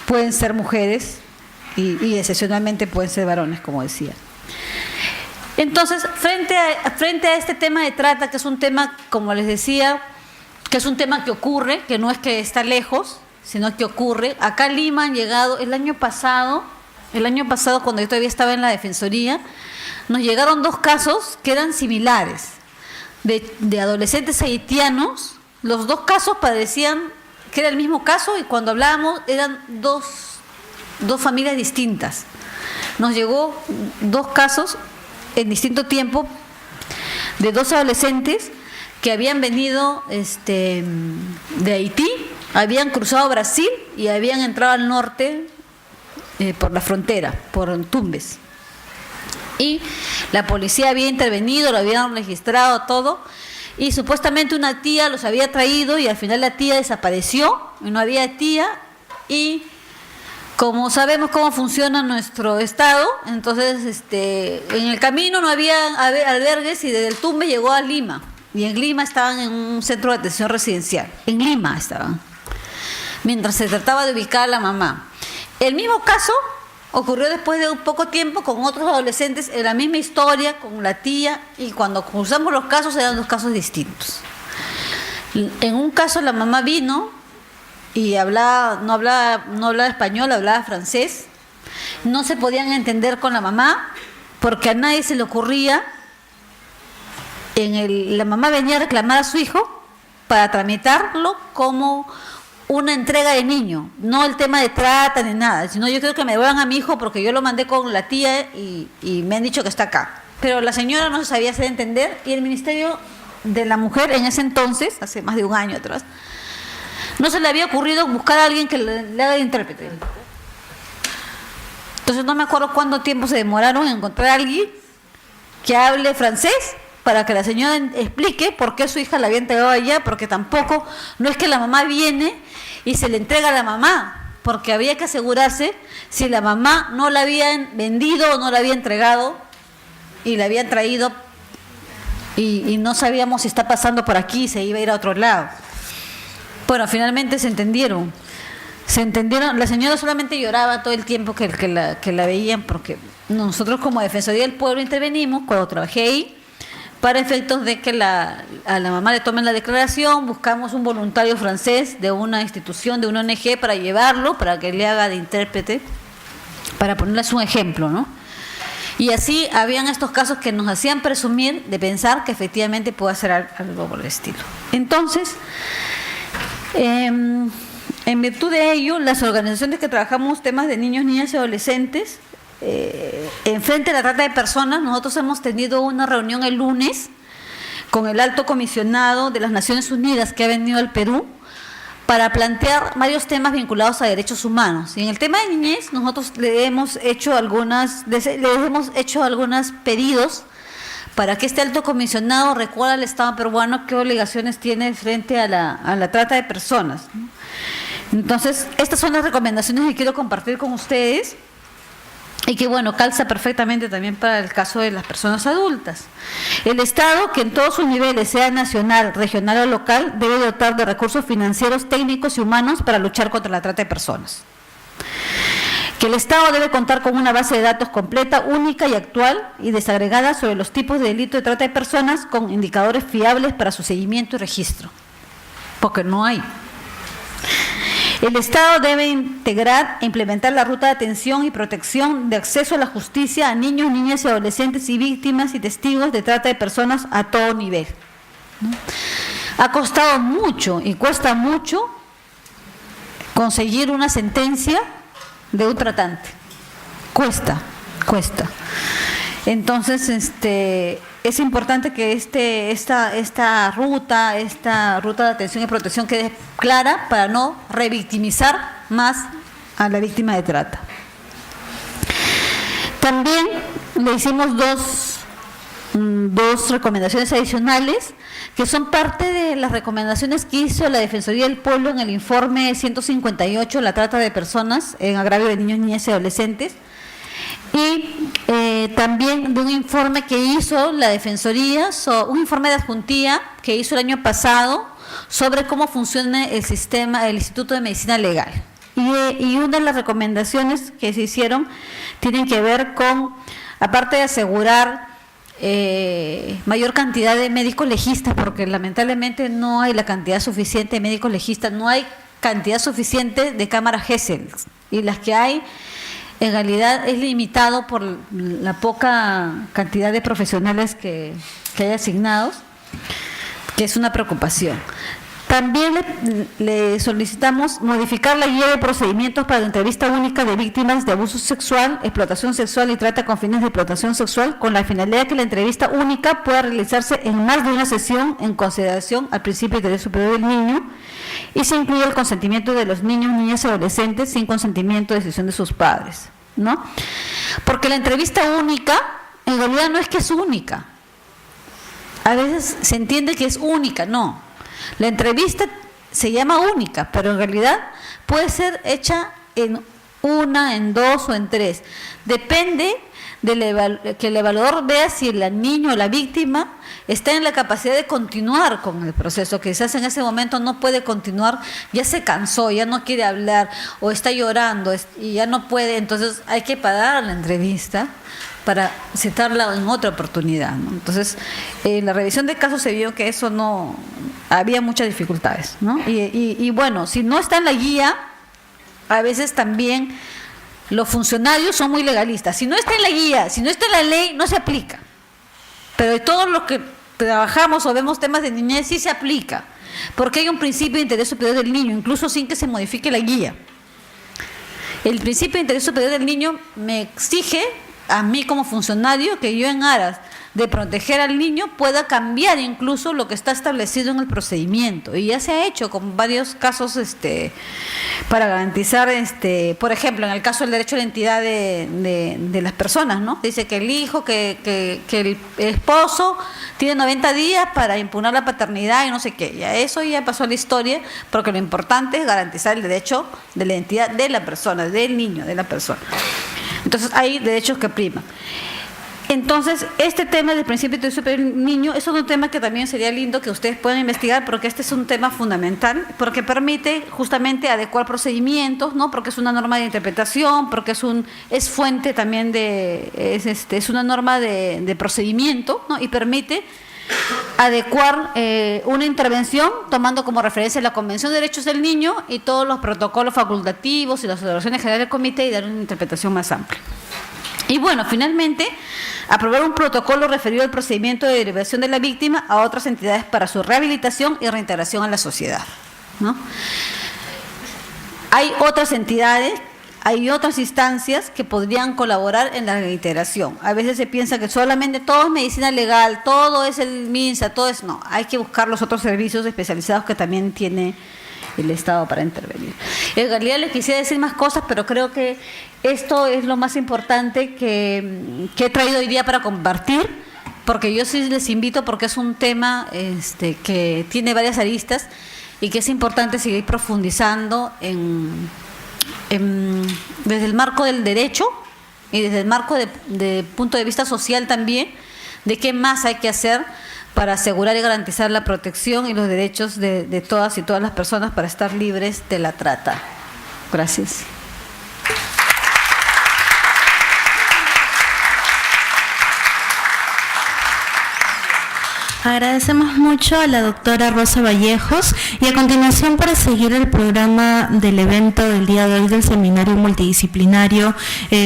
pueden ser mujeres y excepcionalmente pueden ser varones, como decía. Entonces, frente a este tema de trata, que es un tema, como les decía, que es un tema que ocurre, que no es que está lejos, sino que ocurre. Acá en Lima han llegado, el año pasado, cuando yo todavía estaba en la Defensoría, nos llegaron 2 casos que eran similares, de adolescentes haitianos. Los 2 casos parecían que era el mismo caso, y cuando hablábamos eran dos familias distintas. Nos llegó 2 casos en distinto tiempo de 2 adolescentes que habían venido de Haití, habían cruzado Brasil y habían entrado al norte por la frontera, por Tumbes. Y la policía había intervenido, lo habían registrado todo, y supuestamente una tía los había traído y al final la tía desapareció y no había tía, y como sabemos cómo funciona nuestro estado, entonces en el camino no había albergues y desde el Tumbes llegó a Lima, y en Lima estaban en un centro de atención residencial, en Lima estaban, mientras se trataba de ubicar a la mamá. El mismo caso ocurrió después de un poco tiempo con otros adolescentes en la misma historia, con la tía, y cuando cruzamos los casos eran dos casos distintos. En un caso la mamá vino y no hablaba español, hablaba francés. No se podían entender con la mamá porque a nadie se le ocurría. La mamá venía a reclamar a su hijo para tramitarlo como una entrega de niño, no el tema de trata ni nada, sino yo creo que me devuelvan a mi hijo porque yo lo mandé con la tía y me han dicho que está acá. Pero la señora no se sabía hacer entender y el Ministerio de la Mujer en ese entonces, hace más de un año atrás, no se le había ocurrido buscar a alguien que le haga de intérprete. Entonces no me acuerdo cuánto tiempo se demoraron en encontrar a alguien que hable francés para que la señora explique por qué su hija la había entregado allá, porque tampoco, no es que la mamá viene y se le entrega a la mamá, porque había que asegurarse si la mamá no la habían vendido o no la había entregado y la habían traído y no sabíamos si está pasando por aquí, se iba a ir a otro lado. Bueno, finalmente se entendieron, la señora solamente lloraba todo el tiempo que la veían, porque nosotros como Defensoría del Pueblo intervenimos cuando trabajé ahí, para efectos de que a la mamá le tomen la declaración, buscamos un voluntario francés de una institución, de una ONG, para llevarlo, para que le haga de intérprete, para ponerles un ejemplo, ¿no? Y así habían estos casos que nos hacían presumir de pensar que efectivamente puede hacer algo por el estilo. Entonces, en virtud de ello, las organizaciones que trabajamos temas de niños, niñas y adolescentes, en frente a la trata de personas, nosotros hemos tenido una reunión el lunes con el alto comisionado de las Naciones Unidas que ha venido al Perú para plantear varios temas vinculados a derechos humanos. Y en el tema de niñez, nosotros le hemos hecho algunos pedidos para que este alto comisionado recuerde al Estado peruano qué obligaciones tiene frente a la trata de personas. Entonces, estas son las recomendaciones que quiero compartir con ustedes y que, bueno, calza perfectamente también para el caso de las personas adultas. El Estado, que en todos sus niveles, sea nacional, regional o local, debe dotar de recursos financieros, técnicos y humanos para luchar contra la trata de personas. Que el Estado debe contar con una base de datos completa, única y actual y desagregada sobre los tipos de delito de trata de personas con indicadores fiables para su seguimiento y registro, porque no hay. El Estado debe integrar e implementar la ruta de atención y protección de acceso a la justicia a niños, niñas y adolescentes y víctimas y testigos de trata de personas a todo nivel. Ha costado mucho y cuesta mucho conseguir una sentencia de un tratante. Cuesta. Entonces, es importante que esta ruta de atención y protección quede clara para no revictimizar más a la víctima de trata. También le hicimos dos recomendaciones adicionales que son parte de las recomendaciones que hizo la Defensoría del Pueblo en el informe 158, la trata de personas en agravio de niños, niñas y adolescentes, y también de un informe que hizo la Defensoría, un informe de adjuntía que hizo el año pasado sobre cómo funciona el sistema, el Instituto de Medicina Legal. Y una de las recomendaciones que se hicieron tienen que ver con, aparte de asegurar mayor cantidad de médicos legistas, porque lamentablemente no hay la cantidad suficiente de médicos legistas, no hay cantidad suficiente de cámaras Gesell, y las que hay en realidad es limitado por la poca cantidad de profesionales que hay asignados, que es una preocupación. También le solicitamos modificar la guía de procedimientos para la entrevista única de víctimas de abuso sexual, explotación sexual y trata con fines de explotación sexual, con la finalidad de que la entrevista única pueda realizarse en más de una sesión en consideración al principio de interés superior del niño, y se incluye el consentimiento de los niños, niñas y adolescentes sin consentimiento de decisión de sus padres, ¿no? Porque la entrevista única en realidad no es que es única. A veces se entiende que es única, no. La entrevista se llama única, pero en realidad puede ser hecha en una, en dos o en tres. Depende que el evaluador vea si el niño o la víctima está en la capacidad de continuar con el proceso, que quizás en ese momento no puede continuar, ya se cansó, ya no quiere hablar o está llorando y ya no puede, entonces hay que parar la entrevista para citarla en otra oportunidad, ¿no? Entonces, en la revisión de casos se vio que eso no, había muchas dificultades, ¿no? Y bueno, si no está en la guía, a veces también los funcionarios son muy legalistas. Si no está en la guía, si no está en la ley, no se aplica. Pero todos los que trabajamos o vemos temas de niñez sí se aplica, porque hay un principio de interés superior del niño, incluso sin que se modifique la guía. El principio de interés superior del niño me exige a mí como funcionario que yo, en aras de proteger al niño, pueda cambiar incluso lo que está establecido en el procedimiento, y ya se ha hecho con varios casos para garantizar, por ejemplo, en el caso del derecho a la identidad de las personas, ¿no? Dice que el hijo, que el esposo tiene 90 días para impugnar la paternidad y no sé qué, ya eso ya pasó a la historia, porque lo importante es garantizar el derecho de la identidad de la persona, del niño, de la persona. Entonces hay derechos que priman. Entonces, este tema del principio de interés superior del niño es un tema que también sería lindo que ustedes puedan investigar, porque este es un tema fundamental, porque permite justamente adecuar procedimientos, ¿no? Porque es una norma de interpretación, porque es fuente también es una norma de procedimiento, ¿no? Y permite adecuar una intervención tomando como referencia la Convención de Derechos del Niño y todos los protocolos facultativos y las observaciones generales del comité, y dar una interpretación más amplia. Y bueno, finalmente, aprobar un protocolo referido al procedimiento de derivación de la víctima a otras entidades para su rehabilitación y reintegración a la sociedad, ¿no? Hay otras entidades, hay otras instancias que podrían colaborar en la reintegración. A veces se piensa que solamente todo es medicina legal, todo es el MINSA, todo es... No, hay que buscar los otros servicios especializados que también tiene el Estado para intervenir. En realidad les quisiera decir más cosas, pero creo que esto es lo más importante que he traído hoy día para compartir, porque yo sí les invito, porque es un tema que tiene varias aristas y que es importante seguir profundizando desde el marco del derecho y desde el marco de punto de vista social también, de qué más hay que hacer para asegurar y garantizar la protección y los derechos de todas y todas las personas para estar libres de la trata. Gracias. Agradecemos mucho a la doctora Rosa Vallejos, y a continuación, para seguir el programa del evento del día de hoy del seminario multidisciplinario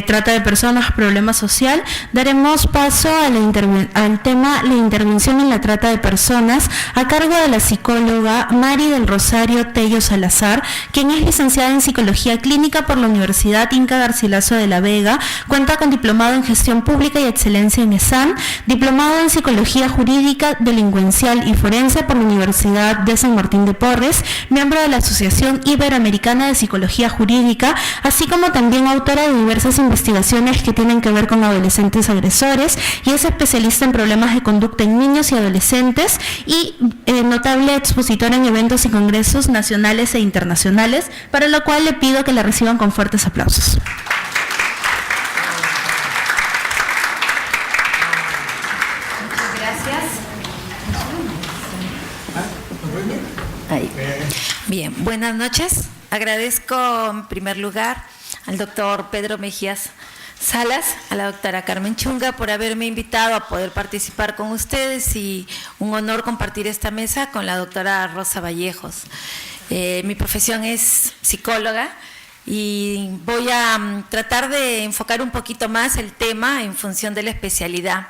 Trata de Personas, Problema Social, daremos paso a al tema La intervención en la trata de personas, a cargo de la psicóloga Mari del Rosario Tello Salazar, quien es licenciada en Psicología Clínica por la Universidad Inca Garcilaso de la Vega, cuenta con diplomado en Gestión Pública y Excelencia en ESAM, diplomado en Psicología Jurídica, Delincuencial y Forense por la Universidad de San Martín de Porres, miembro de la Asociación Iberoamericana de Psicología Jurídica, así como también autora de diversas investigaciones que tienen que ver con adolescentes agresores, y es especialista en problemas de conducta en niños y adolescentes, y notable expositora en eventos y congresos nacionales e internacionales, para lo cual le pido que la reciban con fuertes aplausos. Bien, buenas noches. Agradezco en primer lugar al doctor Pedro Mejías Salas, a la doctora Carmen Chunga por haberme invitado a poder participar con ustedes, y un honor compartir esta mesa con la doctora Rosa Vallejos. Mi profesión es psicóloga y voy a tratar de enfocar un poquito más el tema en función de la especialidad.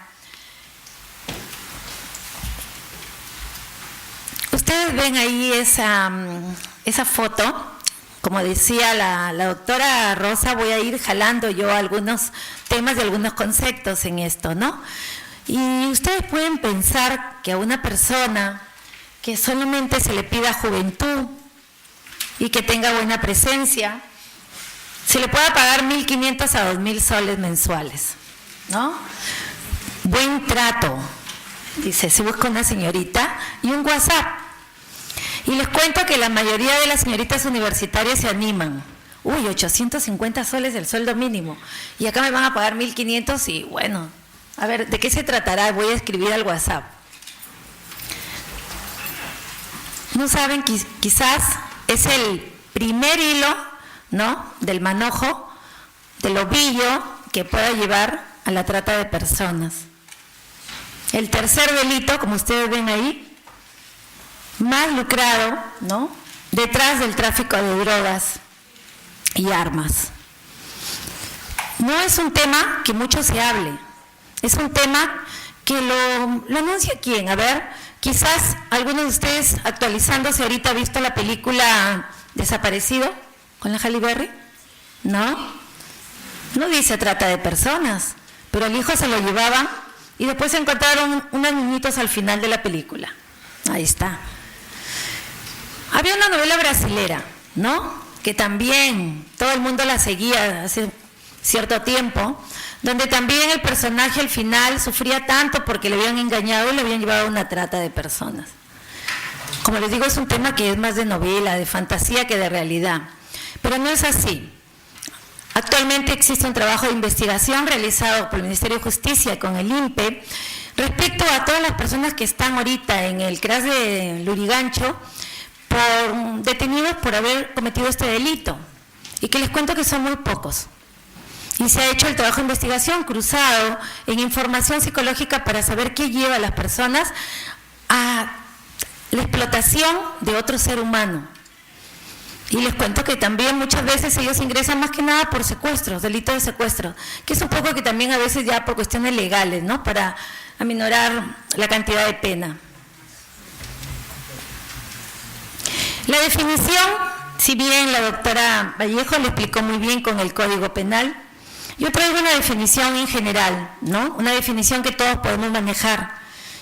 Ustedes ven ahí esa foto. Como decía la doctora Rosa, voy a ir jalando yo algunos temas y algunos conceptos en esto, ¿no? Y ustedes pueden pensar que a una persona que solamente se le pida juventud y que tenga buena presencia, se le pueda pagar 1.500 a 2.000 soles mensuales, ¿no? Buen trato, dice, se busca una señorita y un WhatsApp. Y les cuento que la mayoría de las señoritas universitarias se animan. uy, 850 soles el sueldo mínimo, y acá me van a pagar 1.500 y bueno, a ver, ¿de qué se tratará? Voy a escribir al WhatsApp. No saben, quizás es el primer hilo, ¿no?, del manojo, del ovillo que pueda llevar a la trata de personas. El tercer delito, como ustedes ven ahí, más lucrado, ¿no?, detrás del tráfico de drogas y armas. No es un tema que mucho se hable, es un tema que lo anuncia quién. A ver, quizás algunos de ustedes actualizándose ahorita ha visto la película Desaparecido con la Halle Berry, ¿no? No dice trata de personas, pero el hijo se lo llevaban y después se encontraron unos niñitos al final de la película. Ahí está. Había una novela brasilera, ¿no?, que también todo el mundo la seguía hace cierto tiempo, donde también el personaje al final sufría tanto porque le habían engañado y le habían llevado a una trata de personas. Como les digo, es un tema que es más de novela, de fantasía que de realidad, pero no es así. Actualmente existe un trabajo de investigación realizado por el Ministerio de Justicia con el INPE respecto a todas las personas que están ahorita en el CRAS de Lurigancho detenidos por haber cometido este delito, y que les cuento que son muy pocos. Y se ha hecho el trabajo de investigación cruzado en información psicológica para saber qué lleva a las personas a la explotación de otro ser humano. Y les cuento que también muchas veces ellos ingresan más que nada por secuestros, delitos de secuestro, que es un poco que también a veces ya por cuestiones legales, ¿no?, para aminorar la cantidad de pena. La definición, si bien la doctora Vallejo le explicó muy bien con el Código Penal, yo traigo una definición en general, ¿no?, una definición que todos podemos manejar.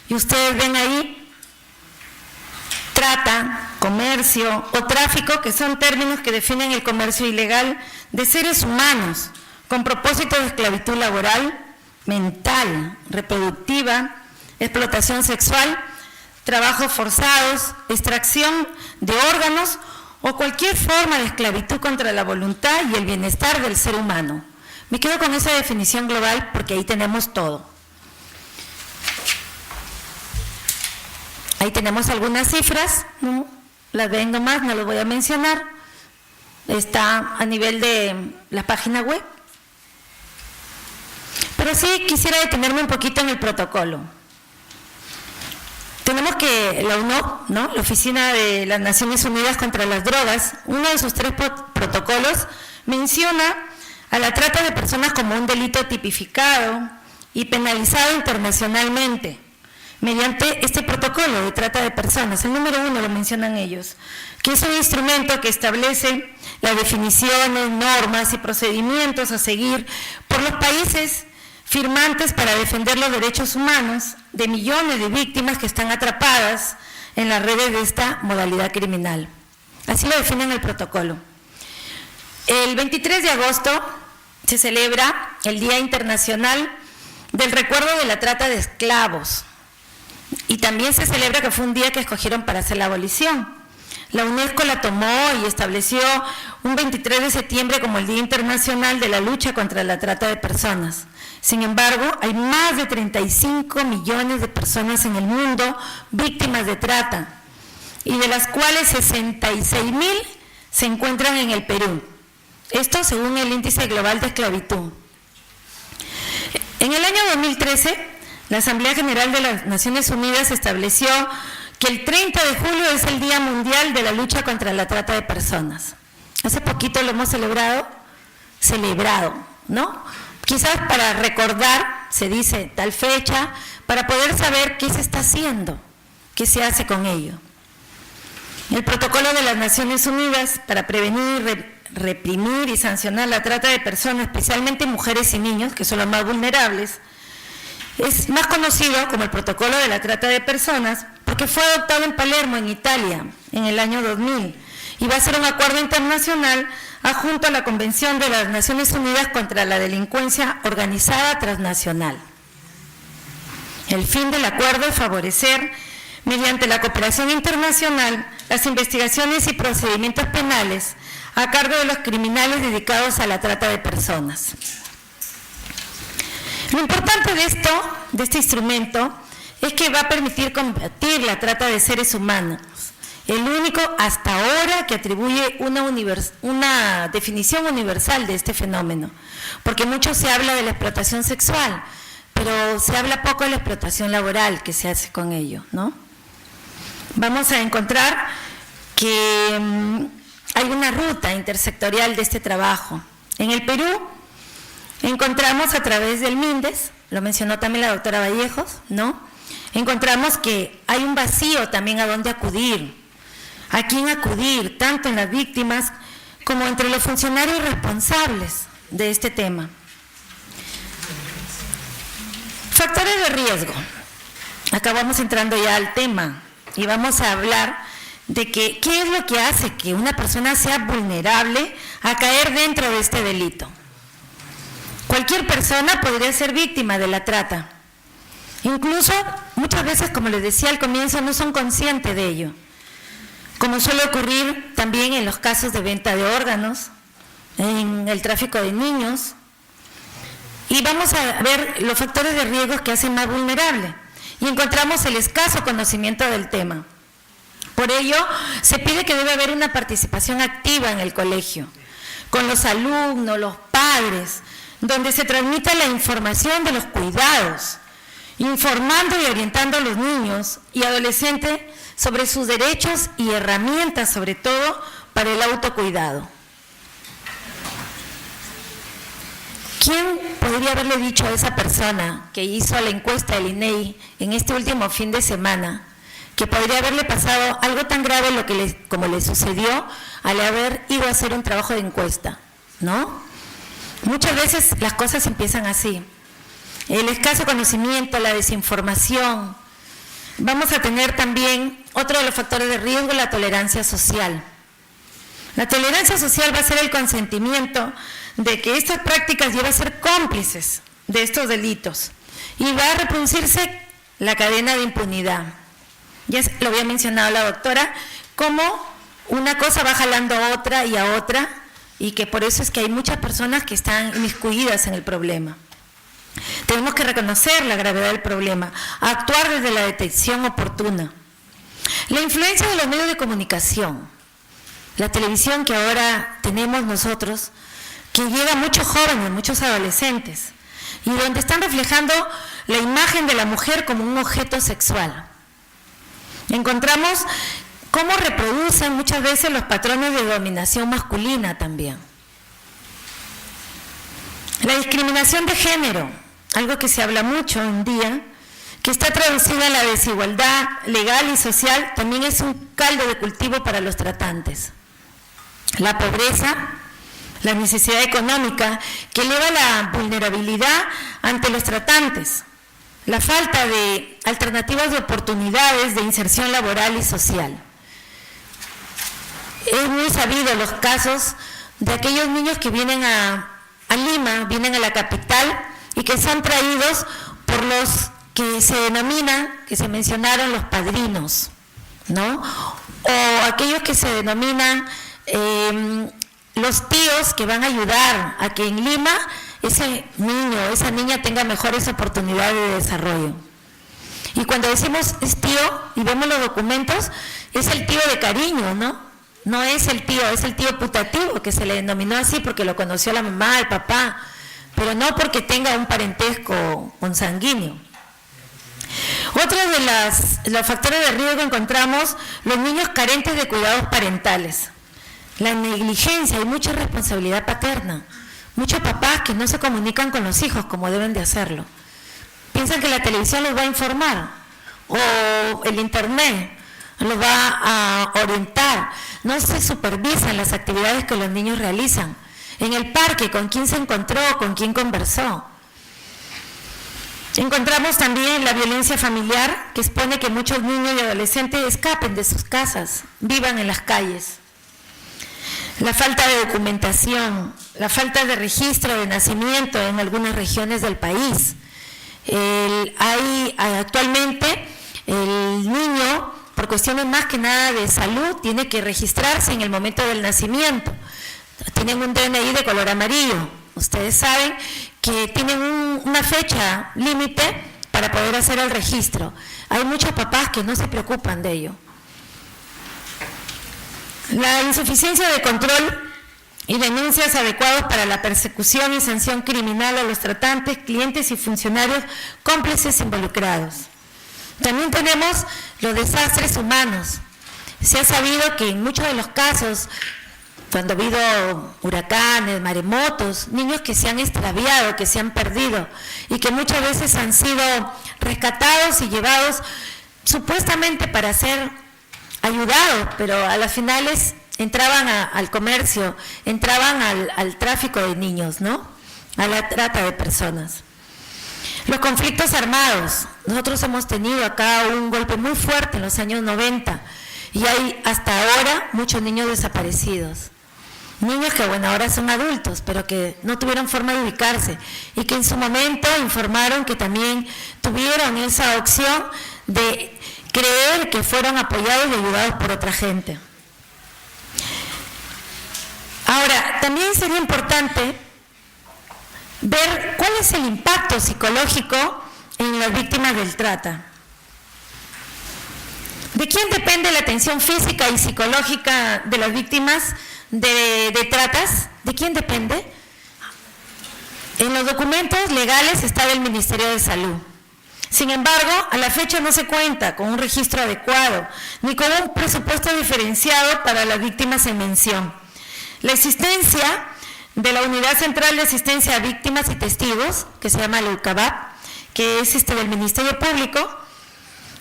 Y ustedes ven ahí, trata, comercio o tráfico, que son términos que definen el comercio ilegal de seres humanos con propósito de esclavitud laboral, mental, reproductiva, explotación sexual, trabajos forzados, extracción de órganos o cualquier forma de esclavitud contra la voluntad y el bienestar del ser humano. Me quedo con esa definición global porque ahí tenemos todo. Ahí tenemos algunas cifras, ¿no?, las ven nomás, no las voy a mencionar. Está a nivel de la página web. Pero sí quisiera detenerme un poquito en el protocolo. Tenemos que la UNOPS, ¿no?, la Oficina de las Naciones Unidas contra las Drogas, uno de sus 3 protocolos menciona a la trata de personas como un delito tipificado y penalizado internacionalmente mediante este protocolo de trata de personas. El número 1 lo mencionan ellos, que es un instrumento que establece las definiciones, normas y procedimientos a seguir por los países firmantes para defender los derechos humanos de millones de víctimas que están atrapadas en las redes de esta modalidad criminal. Así lo define el protocolo. El 23 de agosto se celebra el Día Internacional del Recuerdo de la Trata de Esclavos, y también se celebra que fue un día que escogieron para hacer la abolición. La UNESCO la tomó y estableció un 23 de septiembre como el Día Internacional de la Lucha contra la Trata de Personas. Sin embargo, hay más de 35 millones de personas en el mundo víctimas de trata, y de las cuales 66.000 se encuentran en el Perú. Esto según el Índice Global de Esclavitud. En el año 2013, la Asamblea General de las Naciones Unidas estableció que el 30 de julio es el Día Mundial de la Lucha contra la Trata de Personas. Hace poquito lo hemos celebrado, ¿no? Quizás para recordar, se dice tal fecha, para poder saber qué se está haciendo, qué se hace con ello. El protocolo de las Naciones Unidas para prevenir, reprimir y sancionar la trata de personas, especialmente mujeres y niños, que son los más vulnerables, es más conocido como el protocolo de la trata de personas porque fue adoptado en Palermo, en Italia, en el año 2000, y va a ser un acuerdo internacional adjunto a la Convención de las Naciones Unidas contra la Delincuencia Organizada Transnacional. El fin del acuerdo es favorecer, mediante la cooperación internacional, las investigaciones y procedimientos penales a cargo de los criminales dedicados a la trata de personas. Lo importante de este instrumento, es que va a permitir combatir la trata de seres humanos, el único hasta ahora que atribuye una definición universal de este fenómeno, porque mucho se habla de la explotación sexual, pero se habla poco de la explotación laboral que se hace con ello, ¿no? Vamos a encontrar que hay una ruta intersectorial de este trabajo. En el Perú encontramos a través del MINDES, lo mencionó también la doctora Vallejos, ¿no? Encontramos que hay un vacío también a dónde acudir, a quién acudir, tanto en las víctimas como entre los funcionarios responsables de este tema. Factores de riesgo. Acá vamos entrando ya al tema y vamos a hablar de que qué es lo que hace que una persona sea vulnerable a caer dentro de este delito. Cualquier persona podría ser víctima de la trata. Incluso, muchas veces, como les decía al comienzo, no son conscientes de ello. Como suele ocurrir también en los casos de venta de órganos, en el tráfico de niños. Y vamos a ver los factores de riesgo que hacen más vulnerable. Y encontramos el escaso conocimiento del tema. Por ello, se pide que debe haber una participación activa en el colegio, con los alumnos, los padres, donde se transmita la información de los cuidados, informando y orientando a los niños y adolescentes sobre sus derechos y herramientas, sobre todo, para el autocuidado. ¿Quién podría haberle dicho a esa persona que hizo la encuesta del INEI en este último fin de semana que podría haberle pasado algo tan grave como le sucedió al haber ido a hacer un trabajo de encuesta, ¿no? Muchas veces las cosas empiezan así. El escaso conocimiento, la desinformación. Vamos a tener también otro de los factores de riesgo, la tolerancia social. La tolerancia social va a ser el consentimiento de que estas prácticas llevan a ser cómplices de estos delitos y va a reproducirse la cadena de impunidad. Ya lo había mencionado la doctora, cómo una cosa va jalando a otra y que por eso es que hay muchas personas que están inmiscuidas en el problema. Tenemos que reconocer la gravedad del problema, actuar desde la detección oportuna. La influencia de los medios de comunicación, la televisión que ahora tenemos nosotros, que llega a muchos jóvenes, muchos adolescentes, y donde están reflejando la imagen de la mujer como un objeto sexual. Encontramos cómo reproducen muchas veces los patrones de dominación masculina también. La discriminación de género, algo que se habla mucho hoy en día, que está traducida en la desigualdad legal y social, también es un caldo de cultivo para los tratantes. La pobreza, la necesidad económica, que eleva la vulnerabilidad ante los tratantes, la falta de alternativas de oportunidades de inserción laboral y social. Es muy sabido los casos de aquellos niños que vienen a Lima, vienen a la capital y que son traídos por los que se denominan, que se mencionaron los padrinos, ¿no? O aquellos que se denominan los tíos que van a ayudar a que en Lima ese niño, esa niña tenga mejores oportunidades de desarrollo. Y cuando decimos es tío y vemos los documentos, es el tío de cariño, ¿no? No es el tío putativo, que se le denominó así porque lo conoció la mamá, el papá, pero no porque tenga un parentesco consanguíneo. Otro de los factores de riesgo encontramos los niños carentes de cuidados parentales. La negligencia y mucha responsabilidad paterna. Muchos papás que no se comunican con los hijos como deben de hacerlo. Piensan que la televisión los va a informar o el internet los va a orientar. No se supervisan las actividades que los niños realizan. En el parque, con quién se encontró, con quién conversó. Encontramos también la violencia familiar, que expone que muchos niños y adolescentes escapen de sus casas, vivan en las calles. La falta de documentación, la falta de registro de nacimiento en algunas regiones del país. Actualmente el niño, por cuestiones más que nada de salud, tiene que registrarse en el momento del nacimiento, tienen un DNI de color amarillo. Ustedes saben que tienen una fecha límite para poder hacer el registro. Hay muchos papás que no se preocupan de ello. La insuficiencia de control y denuncias adecuados para la persecución y sanción criminal a los tratantes, clientes y funcionarios cómplices involucrados. También tenemos los desastres humanos. Se ha sabido que en muchos de los casos, cuando ha habido huracanes, maremotos, niños que se han extraviado, que se han perdido y que muchas veces han sido rescatados y llevados supuestamente para ser ayudados, pero a las finales entraban al comercio, entraban al tráfico de niños, ¿no? A la trata de personas. Los conflictos armados. Nosotros hemos tenido acá un golpe muy fuerte en los años 90 y hay hasta ahora muchos niños desaparecidos. Niños que, bueno, ahora son adultos, pero que no tuvieron forma de ubicarse y que en su momento informaron que también tuvieron esa opción de creer que fueron apoyados y ayudados por otra gente. Ahora, también sería importante ver cuál es el impacto psicológico en las víctimas del trata. ¿De quién depende la atención física y psicológica de las víctimas de tratas? ¿De quién depende? En los documentos legales está del Ministerio de Salud. Sin embargo, a la fecha no se cuenta con un registro adecuado, ni con un presupuesto diferenciado para las víctimas en mención. La existencia de la Unidad Central de Asistencia a Víctimas y Testigos, que se llama la UCAVAP, que es del Ministerio Público,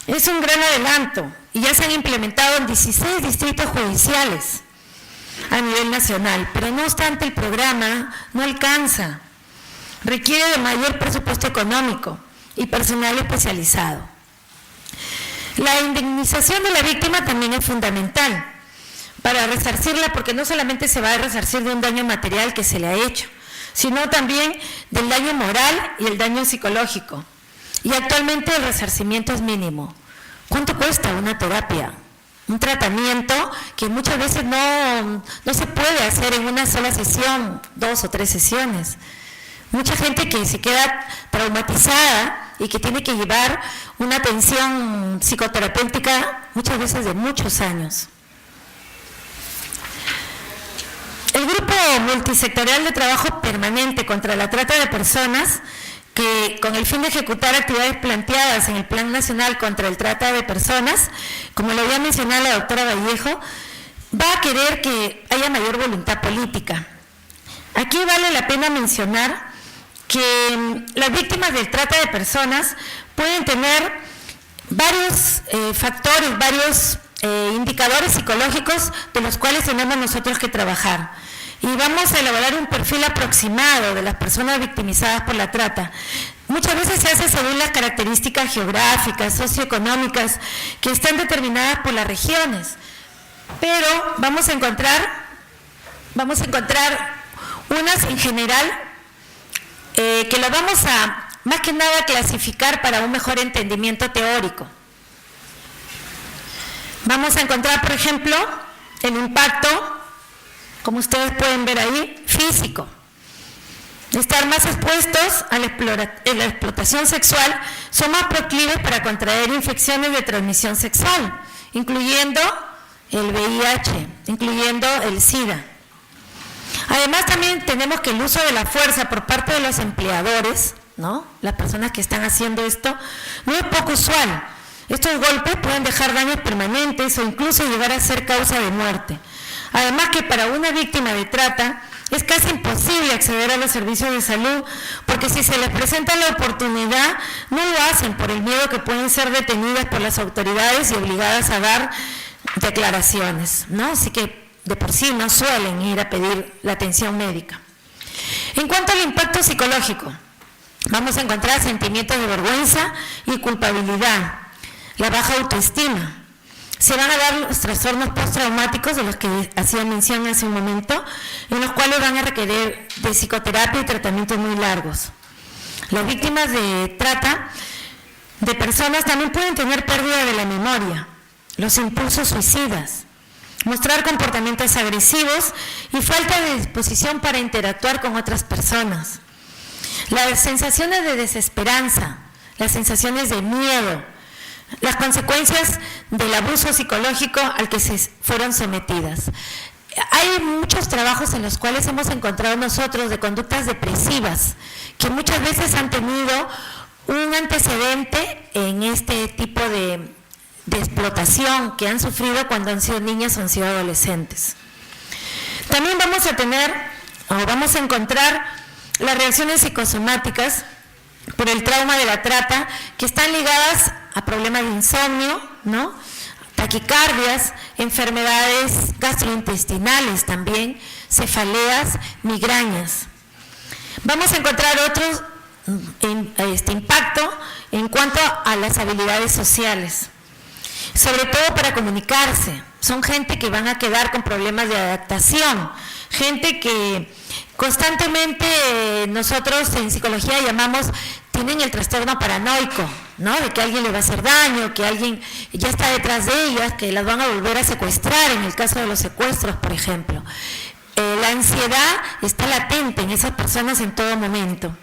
es un gran adelanto y ya se han implementado en 16 distritos judiciales a nivel nacional, pero no obstante el programa no alcanza, requiere de mayor presupuesto económico y personal especializado. La indemnización de la víctima también es fundamental para resarcirla, porque no solamente se va a resarcir de un daño material que se le ha hecho, sino también del daño moral y el daño psicológico. Y actualmente el resarcimiento es mínimo. ¿Cuánto cuesta una terapia? Un tratamiento que muchas veces no se puede hacer en una sola sesión, 2 o 3 sesiones. Mucha gente que se queda traumatizada y que tiene que llevar una atención psicoterapéutica muchas veces de muchos años. El Grupo Multisectorial de Trabajo Permanente contra la Trata de Personas, que con el fin de ejecutar actividades planteadas en el Plan Nacional contra el Trata de Personas, como lo había mencionado la doctora Vallejo, va a querer que haya mayor voluntad política. Aquí vale la pena mencionar que las víctimas del trata de personas pueden tener varios factores, varios indicadores psicológicos de los cuales tenemos nosotros que trabajar. Y vamos a elaborar un perfil aproximado de las personas victimizadas por la trata. Muchas veces se hace según las características geográficas, socioeconómicas, que están determinadas por las regiones. Pero vamos a encontrar unas en general que lo vamos a, más que nada, clasificar para un mejor entendimiento teórico. Vamos a encontrar, por ejemplo, el impacto, como ustedes pueden ver ahí, físico. Estar más expuestos a la explotación sexual, son más proclives para contraer infecciones de transmisión sexual, incluyendo el VIH, incluyendo el SIDA. Además, también tenemos que el uso de la fuerza por parte de los empleadores, ¿no? Las personas que están haciendo esto, no es poco usual. Estos golpes pueden dejar daños permanentes o incluso llegar a ser causa de muerte. Además que para una víctima de trata es casi imposible acceder a los servicios de salud, porque si se les presenta la oportunidad, no lo hacen por el miedo que pueden ser detenidas por las autoridades y obligadas a dar declaraciones, ¿no? Así que de por sí no suelen ir a pedir la atención médica. En cuanto al impacto psicológico, vamos a encontrar sentimientos de vergüenza y culpabilidad, la baja autoestima. Se van a dar los trastornos postraumáticos de los que hacía mención hace un momento, en los cuales van a requerir de psicoterapia y tratamientos muy largos. Las víctimas de trata de personas también pueden tener pérdida de la memoria, los impulsos suicidas, mostrar comportamientos agresivos y falta de disposición para interactuar con otras personas. Las sensaciones de desesperanza, las sensaciones de miedo, las consecuencias del abuso psicológico al que se fueron sometidas. Hay muchos trabajos en los cuales hemos encontrado nosotros de conductas depresivas que muchas veces han tenido un antecedente en este tipo de explotación que han sufrido cuando han sido niñas o han sido adolescentes. También vamos a encontrar las reacciones psicosomáticas por el trauma de la trata que están ligadas a problemas de insomnio, ¿no? Taquicardias, enfermedades gastrointestinales también, cefaleas, migrañas. Vamos a encontrar otro impacto en cuanto a las habilidades sociales, sobre todo para comunicarse. Son gente que van a quedar con problemas de adaptación, gente que constantemente nosotros en psicología llamamos, tienen el trastorno paranoico, ¿no? De que alguien le va a hacer daño, que alguien ya está detrás de ellas, que las van a volver a secuestrar en el caso de los secuestros, por ejemplo. La ansiedad está latente en esas personas en todo momento.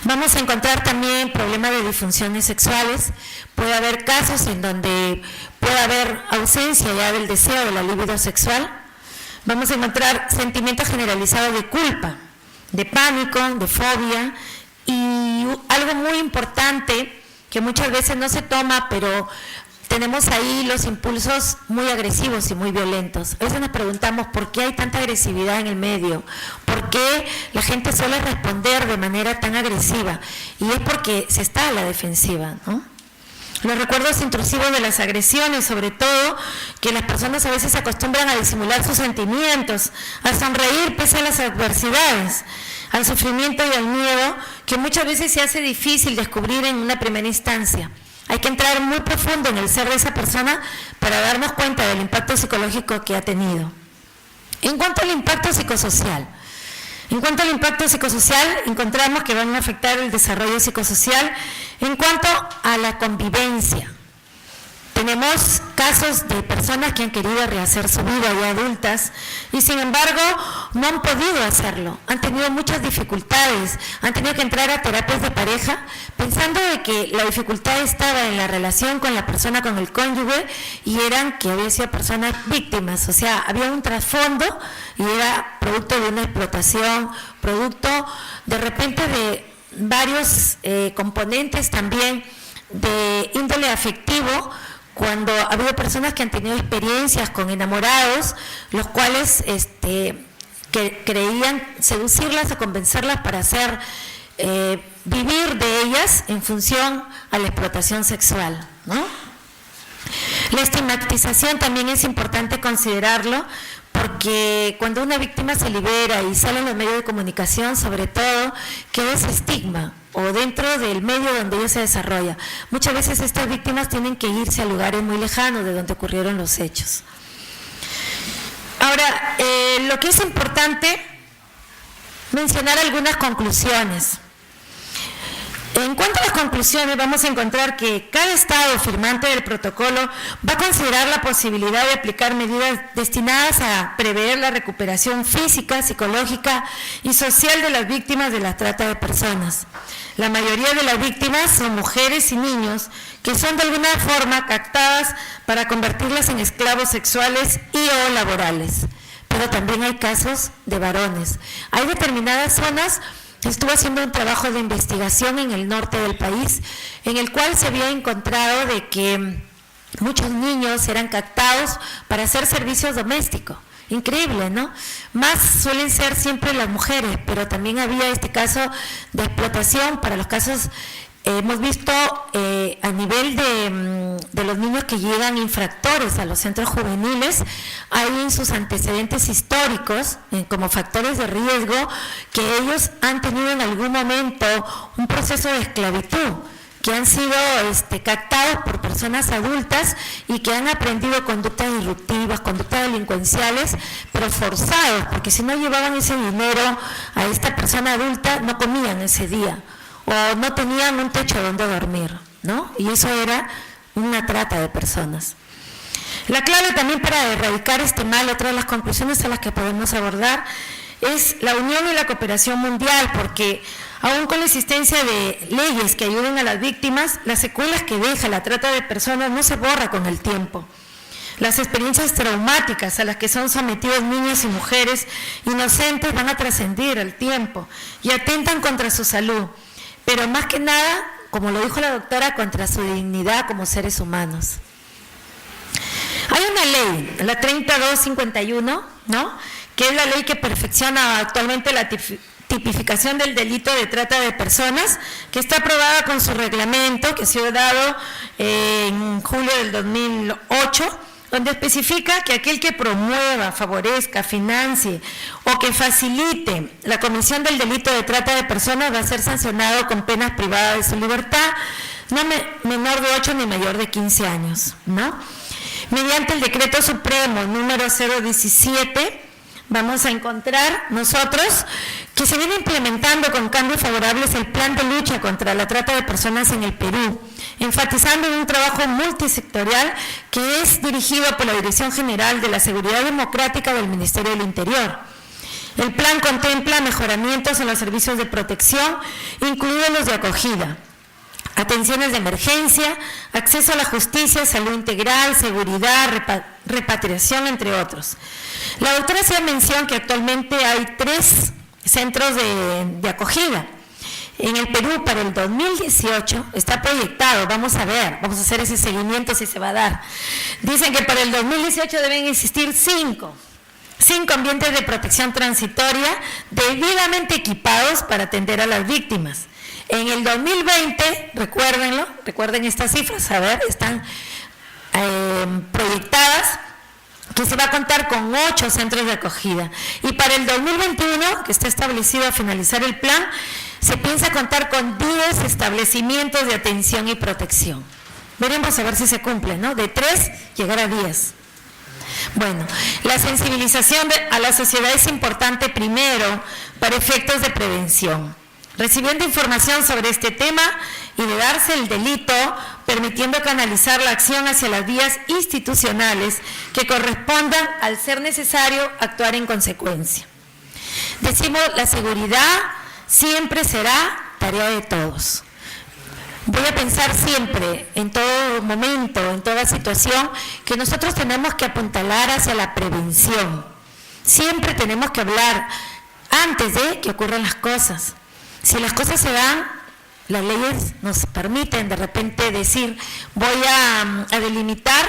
Vamos a encontrar también problemas de disfunciones sexuales. Puede haber casos en donde puede haber ausencia ya del deseo, de la libido sexual. Vamos a encontrar sentimientos generalizados de culpa, de pánico, de fobia, y algo muy importante que muchas veces no se toma, pero tenemos ahí los impulsos muy agresivos y muy violentos. A veces nos preguntamos por qué hay tanta agresividad en el medio, por qué la gente suele responder de manera tan agresiva, y es porque se está a la defensiva, ¿no? Los recuerdos intrusivos de las agresiones, sobre todo, que las personas a veces se acostumbran a disimular sus sentimientos, a sonreír pese a las adversidades, al sufrimiento y al miedo, que muchas veces se hace difícil descubrir en una primera instancia. Hay que entrar muy profundo en el ser de esa persona para darnos cuenta del impacto psicológico que ha tenido. En cuanto al impacto psicosocial, encontramos que van a afectar el desarrollo psicosocial en cuanto a la convivencia. Tenemos casos de personas que han querido rehacer su vida ya adultas y sin embargo no han podido hacerlo, han tenido muchas dificultades, han tenido que entrar a terapias de pareja pensando de que la dificultad estaba en la relación con la persona, con el cónyuge, y eran que habían sido personas víctimas, o sea, había un trasfondo y era producto de una explotación, producto de repente de varios componentes también de índole afectivo, cuando ha habido personas que han tenido experiencias con enamorados, los cuales que creían seducirlas o convencerlas para hacer vivir de ellas en función a la explotación sexual, ¿no? La estigmatización también es importante considerarlo, porque cuando una víctima se libera y sale en los medios de comunicación, sobre todo, queda ese estigma, o dentro del medio donde ella se desarrolla. Muchas veces estas víctimas tienen que irse a lugares muy lejanos de donde ocurrieron los hechos. Ahora, lo que es importante mencionar algunas conclusiones. En cuanto a las conclusiones, vamos a encontrar que cada Estado firmante del protocolo va a considerar la posibilidad de aplicar medidas destinadas a prever la recuperación física, psicológica y social de las víctimas de la trata de personas. La mayoría de las víctimas son mujeres y niños que son de alguna forma captadas para convertirlas en esclavos sexuales y o laborales. Pero también hay casos de varones. Hay determinadas zonas. Estuvo haciendo un trabajo de investigación en el norte del país, en el cual se había encontrado de que muchos niños eran captados para hacer servicios domésticos. Increíble, ¿no? Más suelen ser siempre las mujeres, pero también había este caso de explotación para los casos. Hemos visto a nivel de los niños que llegan infractores a los centros juveniles, hay en sus antecedentes históricos, como factores de riesgo, que ellos han tenido en algún momento un proceso de esclavitud, que han sido captados por personas adultas y que han aprendido conductas disruptivas, conductas delincuenciales, pero forzados, porque si no llevaban ese dinero a esta persona adulta, no comían ese día, o no tenían un techo donde dormir, ¿no? Y eso era una trata de personas. La clave también para erradicar este mal, otra de las conclusiones a las que podemos abordar, es la unión y la cooperación mundial, porque aún con la existencia de leyes que ayuden a las víctimas, las secuelas que deja la trata de personas no se borra con el tiempo. Las experiencias traumáticas a las que son sometidos niños y mujeres inocentes van a trascender al tiempo y atentan contra su salud, pero más que nada, como lo dijo la doctora, contra su dignidad como seres humanos. Hay una ley, la 3251, ¿no?, que es la ley que perfecciona actualmente la tipificación del delito de trata de personas, que está aprobada con su reglamento, que ha sido dado en julio del 2008, donde especifica que aquel que promueva, favorezca, financie o que facilite la comisión del delito de trata de personas va a ser sancionado con penas privadas de su libertad, no menor de 8 ni mayor de 15 años, ¿no? Mediante el decreto supremo número 017, vamos a encontrar nosotros que se viene implementando con cambios favorables el plan de lucha contra la trata de personas en el Perú, enfatizando en un trabajo multisectorial que es dirigido por la Dirección General de la Seguridad Democrática del Ministerio del Interior. El plan contempla mejoramientos en los servicios de protección, incluidos los de acogida, atenciones de emergencia, acceso a la justicia, salud integral, seguridad, repatriación, entre otros. La doctora hacía mención que actualmente hay 3 centros de acogida. En el Perú para el 2018 está proyectado, vamos a ver, vamos a hacer ese seguimiento si se va a dar. Dicen que para el 2018 deben existir 5 ambientes de protección transitoria debidamente equipados para atender a las víctimas. En el 2020, recuerden estas cifras, a ver, están proyectadas, que se va a contar con 8 centros de acogida. Y para el 2021, que está establecido a finalizar el plan, se piensa contar con 10 establecimientos de atención y protección. Veremos a ver si se cumple, ¿no? De 3 llegar a 10. Bueno, la sensibilización a la sociedad es importante primero para efectos de prevención. Recibiendo información sobre este tema y de darse el delito, permitiendo canalizar la acción hacia las vías institucionales que correspondan al ser necesario actuar en consecuencia. Decimos, la seguridad siempre será tarea de todos. Voy a pensar siempre, en todo momento, en toda situación, que nosotros tenemos que apuntalar hacia la prevención. Siempre tenemos que hablar antes de que ocurran las cosas. Si las cosas se dan, las leyes nos permiten de repente decir, voy a delimitar,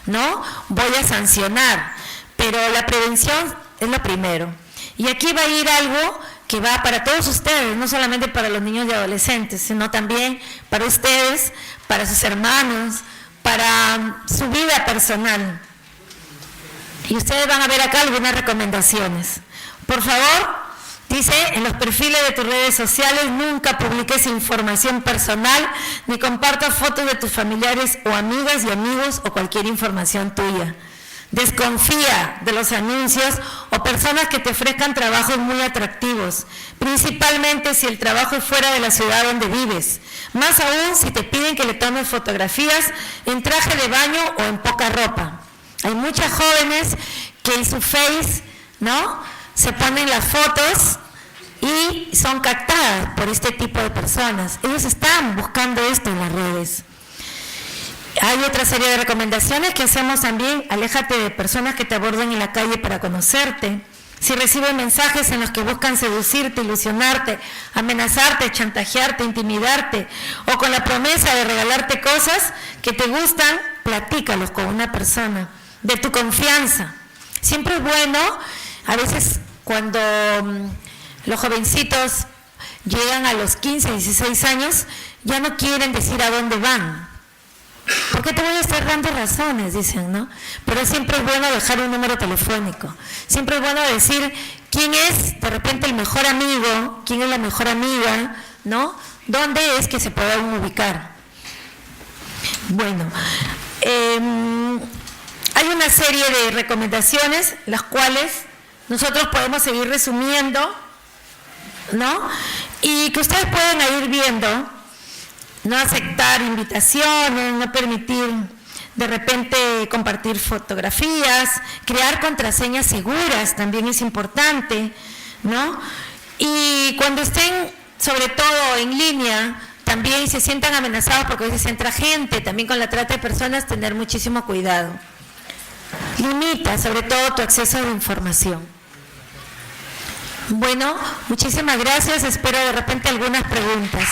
¿no? Voy a sancionar, pero la prevención es lo primero. Y aquí va a ir algo que va para todos ustedes, no solamente para los niños y adolescentes, sino también para ustedes, para sus hermanos, para su vida personal. Y ustedes van a ver acá algunas recomendaciones. Por favor, dice, en los perfiles de tus redes sociales nunca publiques información personal ni compartas fotos de tus familiares o amigas y amigos o cualquier información tuya. Desconfía de los anuncios o personas que te ofrezcan trabajos muy atractivos, principalmente si el trabajo es fuera de la ciudad donde vives. Más aún si te piden que le tomes fotografías en traje de baño o en poca ropa. Hay muchas jóvenes que en su Face, ¿no?, se ponen las fotos y son captadas por este tipo de personas. Ellos están buscando esto en las redes. Hay otra serie de recomendaciones que hacemos también. Aléjate de personas que te aborden en la calle para conocerte. Si recibes mensajes en los que buscan seducirte, ilusionarte, amenazarte, chantajearte, intimidarte o con la promesa de regalarte cosas que te gustan, platícalos con una persona de tu confianza. Siempre es bueno, a veces cuando los jovencitos llegan a los 15, 16 años, ya no quieren decir a dónde van. ¿Por qué te voy a estar dando razones? Dicen, ¿no? Pero siempre es bueno dejar un número telefónico. Siempre es bueno decir quién es de repente el mejor amigo, quién es la mejor amiga, ¿no? ¿Dónde es que se pueden ubicar? Bueno, hay una serie de recomendaciones, las cuales nosotros podemos seguir resumiendo, ¿no? Y que ustedes pueden ir viendo. No aceptar invitaciones, no permitir de repente compartir fotografías, crear contraseñas seguras también es importante, ¿no? Y cuando estén, sobre todo en línea, también se sientan amenazados porque a veces entra gente, también con la trata de personas, tener muchísimo cuidado. Limita sobre todo tu acceso a la información. Bueno, muchísimas gracias, espero de repente algunas preguntas.